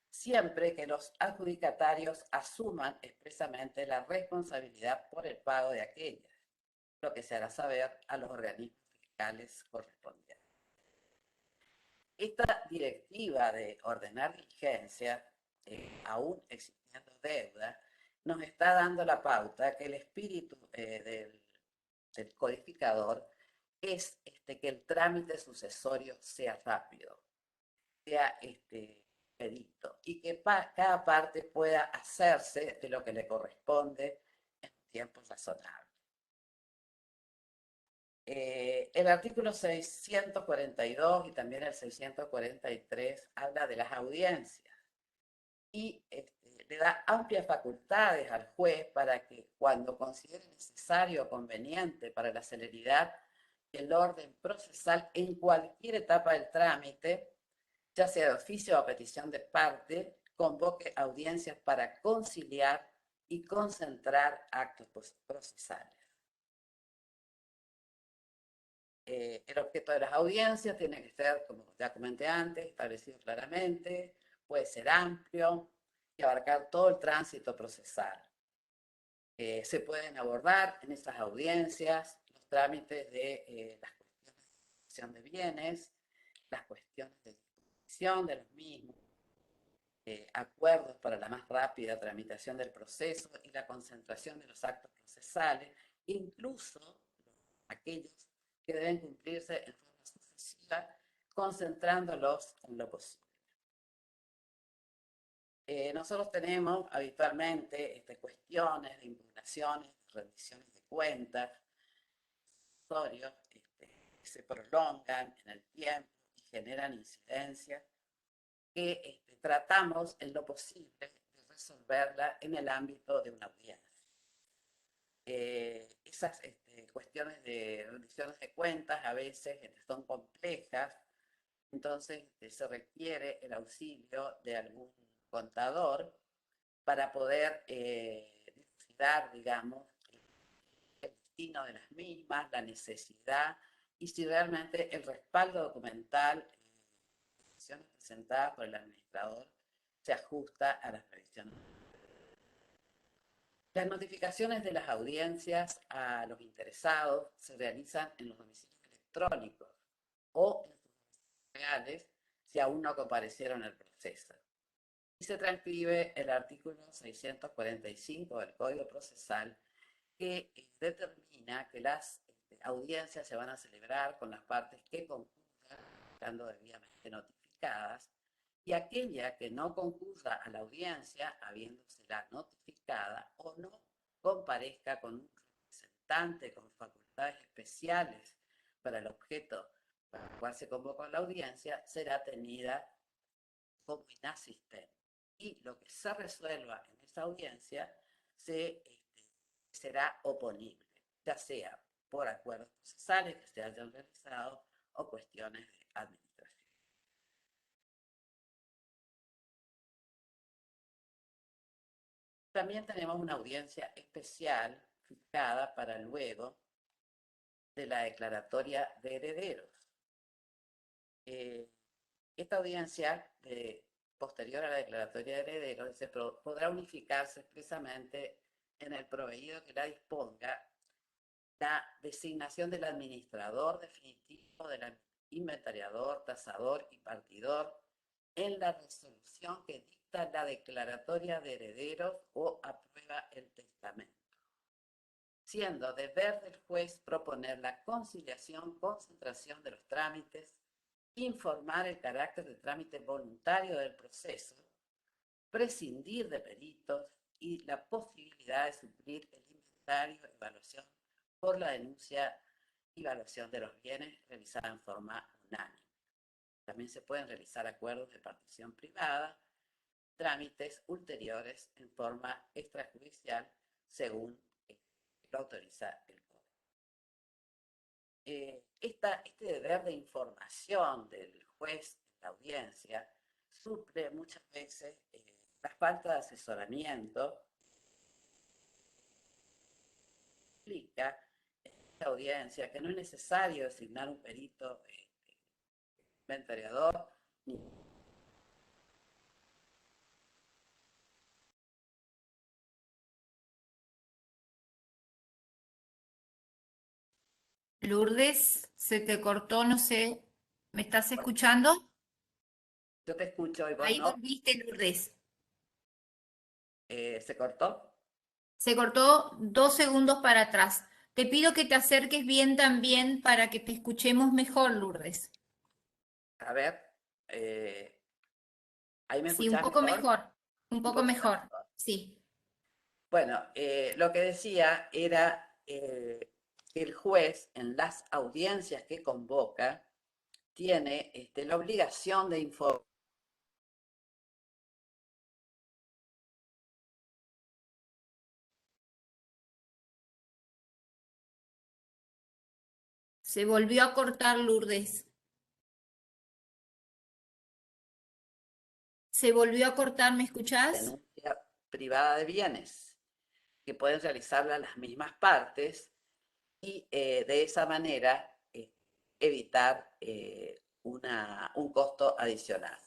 siempre que los adjudicatarios asuman expresamente la responsabilidad por el pago de aquellas, lo que se hará saber a los organismos fiscales correspondientes. Esta directiva de ordenar diligencia, aún existiendo deuda, nos está dando la pauta que el espíritu del codificador es que el trámite sucesorio sea rápido, sea expedito, y que cada parte pueda hacerse de lo que le corresponde en un tiempo razonable. El artículo 642 y también el 643 habla de las audiencias y le da amplias facultades al juez para que cuando considere necesario o conveniente para la celeridad del orden procesal en cualquier etapa del trámite, ya sea de oficio o a petición de parte, convoque audiencias para conciliar y concentrar actos procesales. El objeto de las audiencias tiene que ser, como ya comenté antes, establecido claramente, puede ser amplio y abarcar todo el tránsito procesal. Se pueden abordar en esas audiencias los trámites de las cuestiones de disposición de bienes, las cuestiones de disposición de los mismos, acuerdos para la más rápida tramitación del proceso y la concentración de los actos procesales, incluso aquellos que deben cumplirse en forma sucesiva, concentrándolos en lo posible. Nosotros tenemos habitualmente cuestiones de impugnaciones, de rendiciones de cuentas, que se prolongan en el tiempo y generan incidencias que tratamos en lo posible de resolverla en el ámbito de una audiencia. Esas cuestiones de rendiciones de cuentas a veces son complejas, entonces se requiere el auxilio de algún contador para poder dilucidar, digamos, el destino de las mismas, la necesidad y si realmente el respaldo documental presentadas por el administrador se ajusta a las previsiones. Las notificaciones de las audiencias a los interesados se realizan en los domicilios electrónicos o en sus domicilios reales si aún no comparecieron al proceso. Y se transcribe el artículo 645 del Código Procesal que determina que las audiencias se van a celebrar con las partes que concurran, estando debidamente notificadas, y aquella que no concurra a la audiencia, habiéndosela notificada o no comparezca con un representante con facultades especiales para el objeto para el cual se convocó a la audiencia, será tenida como inasistente. Y lo que se resuelva en esa audiencia será oponible, ya sea por acuerdos procesales que se hayan realizado o cuestiones de administración. También tenemos una audiencia especial fijada para luego de la declaratoria de herederos. Esta audiencia, posterior a la declaratoria de herederos, podrá unificarse expresamente en el proveído que la disponga la designación del administrador definitivo, del inventariador, tasador y partidor en la resolución que dicte dicta la declaratoria de herederos o aprueba el testamento, siendo deber del juez proponer la conciliación, concentración de los trámites, informar el carácter de trámite voluntario del proceso, prescindir de peritos y la posibilidad de suplir el inventario de evaluación por la denuncia y evaluación de los bienes realizada en forma unánime. También se pueden realizar acuerdos de partición privada, trámites ulteriores en forma extrajudicial según lo autoriza el Código. Este deber de información del juez en la audiencia suple muchas veces la falta de asesoramiento. Explica en esta audiencia que no es necesario designar un perito inventariador ni Lourdes, se te cortó, no sé, ¿me estás escuchando? yo te escucho y vos Ahí no. volviste, Lourdes. ¿Se cortó? Se cortó 2 segundos para atrás. Te pido que te acerques bien también para que te escuchemos mejor, Lourdes. A ver, ¿ahí me Sí, un escuchás poco mejor? mejor, un Un poco poquito mejor, mejor. sí. Bueno, lo que decía era que el juez en las audiencias que convoca tiene la obligación de informar. Se volvió a cortar, Lourdes. Se volvió a cortar, ¿me escuchás? Denuncia privada de bienes, que pueden realizarla las mismas partes y de esa manera evitar un costo adicional.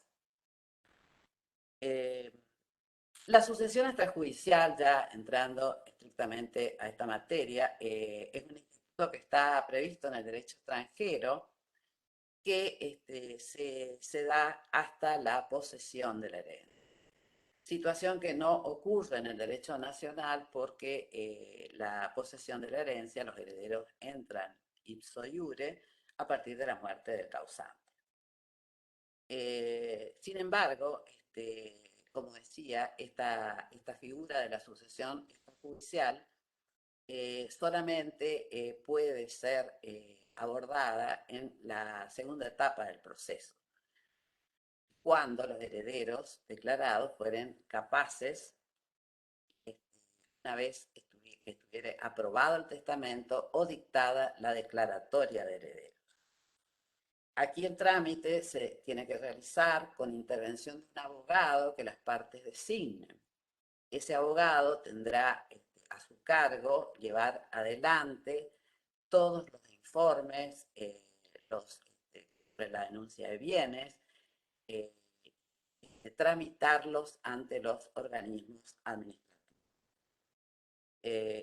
La sucesión extrajudicial, ya entrando estrictamente a esta materia, es un instituto que está previsto en el derecho extranjero que se da hasta la posesión de la herencia. Situación que no ocurre en el derecho nacional porque la posesión de la herencia, los herederos entran ipso iure a partir de la muerte del causante. Sin embargo, como decía, esta figura de la sucesión extrajudicial solamente puede ser abordada en la segunda etapa del proceso, cuando los herederos declarados fueren capaces, una vez que estuviera aprobado el testamento o dictada la declaratoria de herederos. Aquí el trámite se tiene que realizar con intervención de un abogado que las partes designen. Ese abogado tendrá a su cargo llevar adelante todos los informes, sobre la denuncia de bienes, tramitarlos ante los organismos administrativos.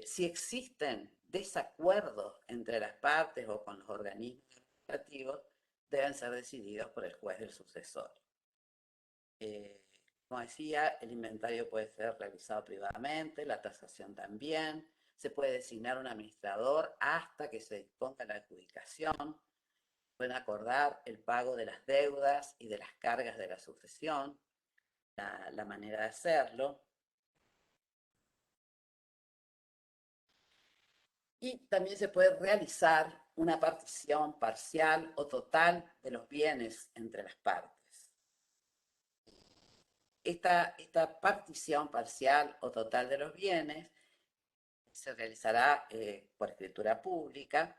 Si existen desacuerdos entre las partes o con los organismos administrativos, deben ser decididos por el juez del sucesorio. Como decía, el inventario puede ser realizado privadamente, la tasación también, se puede designar un administrador hasta que se disponga la adjudicación, pueden acordar el pago de las deudas y de las cargas de la sucesión, la manera de hacerlo. Y también se puede realizar una partición parcial o total de los bienes entre las partes. Esta partición parcial o total de los bienes se realizará por escritura pública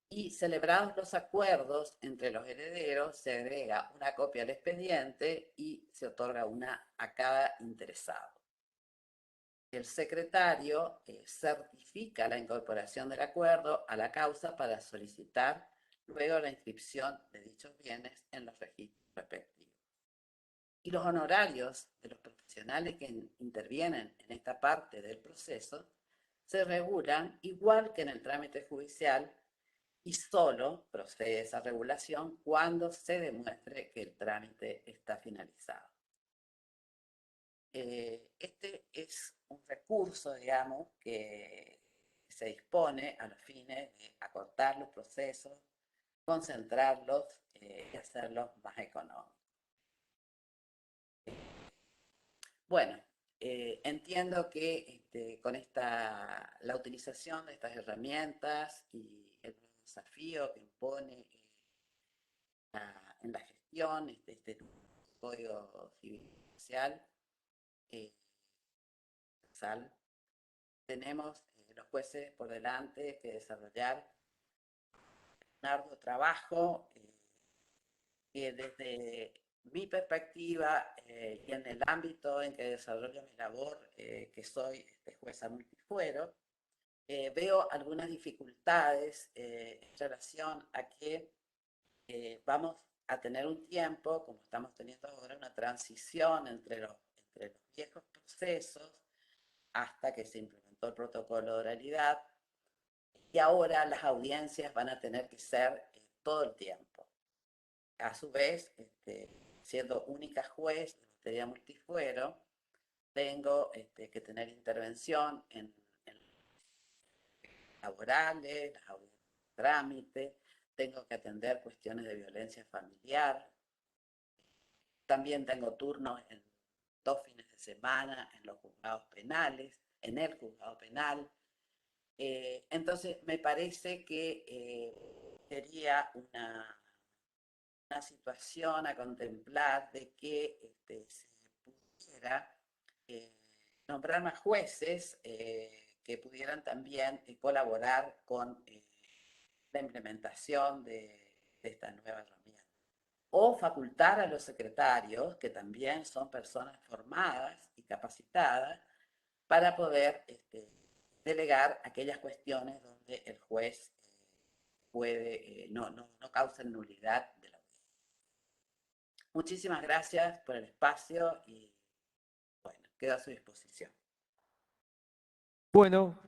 y celebrados los acuerdos entre los herederos, se agrega una copia al expediente y se otorga una a cada interesado. El secretario certifica la incorporación del acuerdo a la causa para solicitar luego la inscripción de dichos bienes en los registros respectivos. Y los honorarios de los profesionales que intervienen en esta parte del proceso se regulan igual que en el trámite judicial y solo procede esa regulación cuando se demuestre que el trámite está finalizado. este es un recurso, digamos, que se dispone a los fines de acortar los procesos, concentrarlos y hacerlos más económicos. Bueno, entiendo que con la utilización de estas herramientas y el desafío que impone en la gestión este Código Civil Social, tenemos los jueces por delante que desarrollar un arduo trabajo que desde mi perspectiva y en el ámbito en que desarrollo mi labor, que soy jueza multifuero, veo algunas dificultades en relación a que vamos a tener un tiempo, como estamos teniendo ahora, una transición entre los viejos procesos hasta que se implementó el protocolo de oralidad, y ahora las audiencias van a tener que ser todo el tiempo. A su vez, siendo única juez en materia multifuero, tengo que tener intervención en laborales, las audiencias de trámite, tengo que atender cuestiones de violencia familiar, también tengo turnos en 2 fines de semana en los juzgados penales, en el juzgado penal. Entonces, me parece que sería una situación a contemplar de que se pudiera nombrar más jueces que pudieran también colaborar con la implementación de esta nueva herramienta. O facultar a los secretarios, que también son personas formadas y capacitadas, para poder delegar aquellas cuestiones donde el juez puede, no causa nulidad de la audiencia. Muchísimas gracias por el espacio y bueno, quedo a su disposición. Bueno,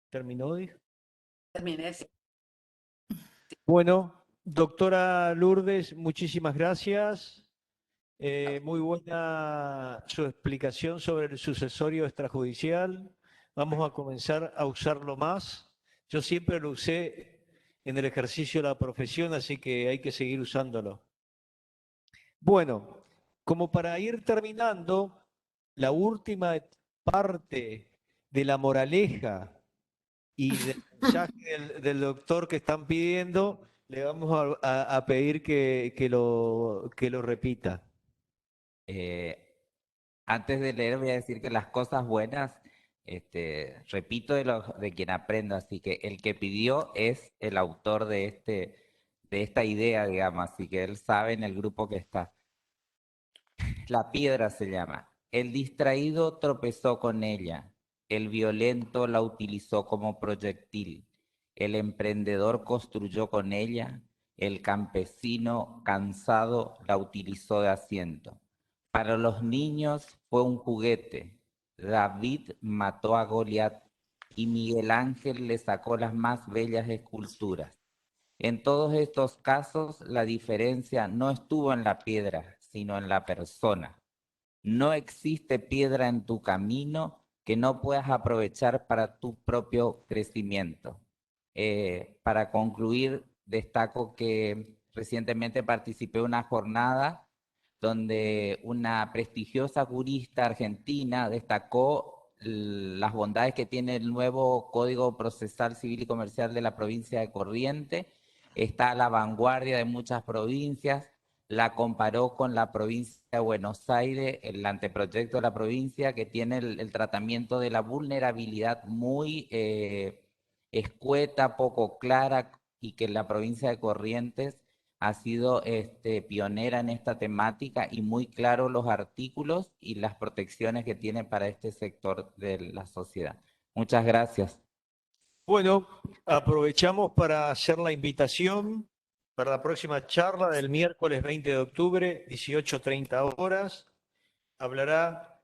¿terminó? Terminé. Bueno, doctora Lourdes, muchísimas gracias. Muy buena su explicación sobre el sucesorio extrajudicial. Vamos a comenzar a usarlo más. Yo siempre lo usé en el ejercicio de la profesión, así que hay que seguir usándolo. Bueno, como para ir terminando, la última parte de la moraleja y del mensaje del doctor que están pidiendo, le vamos a pedir que lo repita. Antes de leer voy a decir que las cosas buenas, repito de quien aprendo, así que el que pidió es el autor de esta idea, digamos, así que él sabe en el grupo que está. La piedra se llama. El distraído tropezó con ella, el violento la utilizó como proyectil, el emprendedor construyó con ella, el campesino cansado la utilizó de asiento. Para los niños fue un juguete. David mató a Goliat y Miguel Ángel le sacó las más bellas esculturas. En todos estos casos, la diferencia no estuvo en la piedra, sino en la persona. No existe piedra en tu camino que no puedas aprovechar para tu propio crecimiento. Para concluir, destaco que recientemente participé en una jornada donde una prestigiosa jurista argentina destacó las bondades que tiene el nuevo Código Procesal Civil y Comercial de la provincia de Corrientes. Está a la vanguardia de muchas provincias, la comparó con la provincia de Buenos Aires, el anteproyecto de la provincia que tiene el tratamiento de la vulnerabilidad muy escueta, poco clara, y que la provincia de Corrientes ha sido pionera en esta temática y muy claro los artículos y las protecciones que tiene para este sector de la sociedad. Muchas gracias. Bueno, aprovechamos para hacer la invitación para la próxima charla del miércoles 20 de octubre, 18:30 horas. Hablará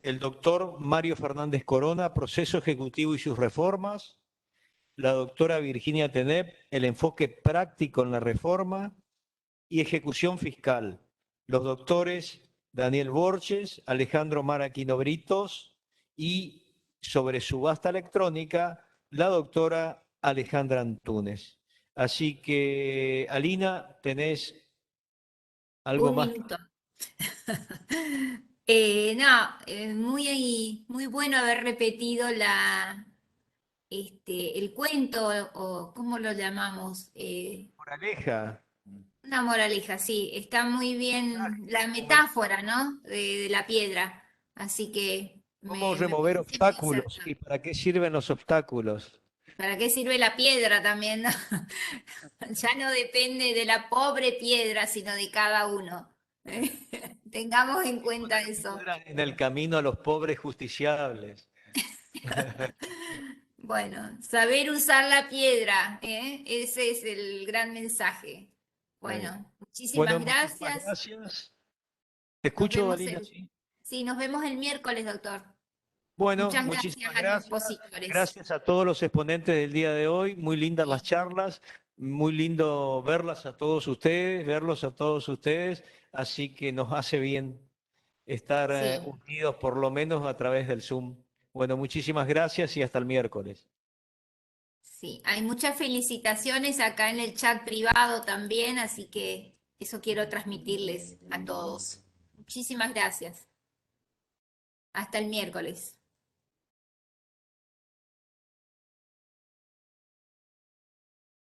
el doctor Mario Fernández Corona, proceso ejecutivo y sus reformas, la doctora Virginia Tenep, el enfoque práctico en la reforma, y ejecución fiscal, los doctores Daniel Borges, Alejandro Maraquino Britos y sobre subasta electrónica, la doctora Alejandra Antúnez. Así que, Alina, ¿tenés algo Un más? minuto. No, muy bueno haber repetido el cuento, o ¿cómo lo llamamos? Moraleja. Una moraleja, sí, está muy bien la metáfora, ¿no? De la piedra, así que ¿Cómo me remover parece muy obstáculos acertado. y para qué sirven los obstáculos? ¿Para qué sirve la piedra también, no? Ya no depende de la pobre piedra, sino de cada uno. Tengamos en cuenta eso. Piedra en el camino a los pobres justiciables. Bueno, saber usar la piedra, ¿eh? Ese es el gran mensaje. Sí. Bueno, Bueno, muchísimas muchísimas gracias. gracias. Te Nos escucho, vemos Alina, sí. sí, nos vemos el miércoles, doctor. Bueno, Muchas gracias muchísimas a los gracias. expositores. Gracias a todos los exponentes del día de hoy. Muy lindas las Sí, charlas. Muy lindo verlas a todos ustedes, verlos a todos ustedes. Así que nos hace bien estar sí, unidos por lo menos a través del Zoom. Bueno, muchísimas gracias y hasta el miércoles. sí. Hay muchas felicitaciones acá en el chat privado también, así que eso quiero transmitirles a todos. Muchísimas gracias. Hasta el miércoles.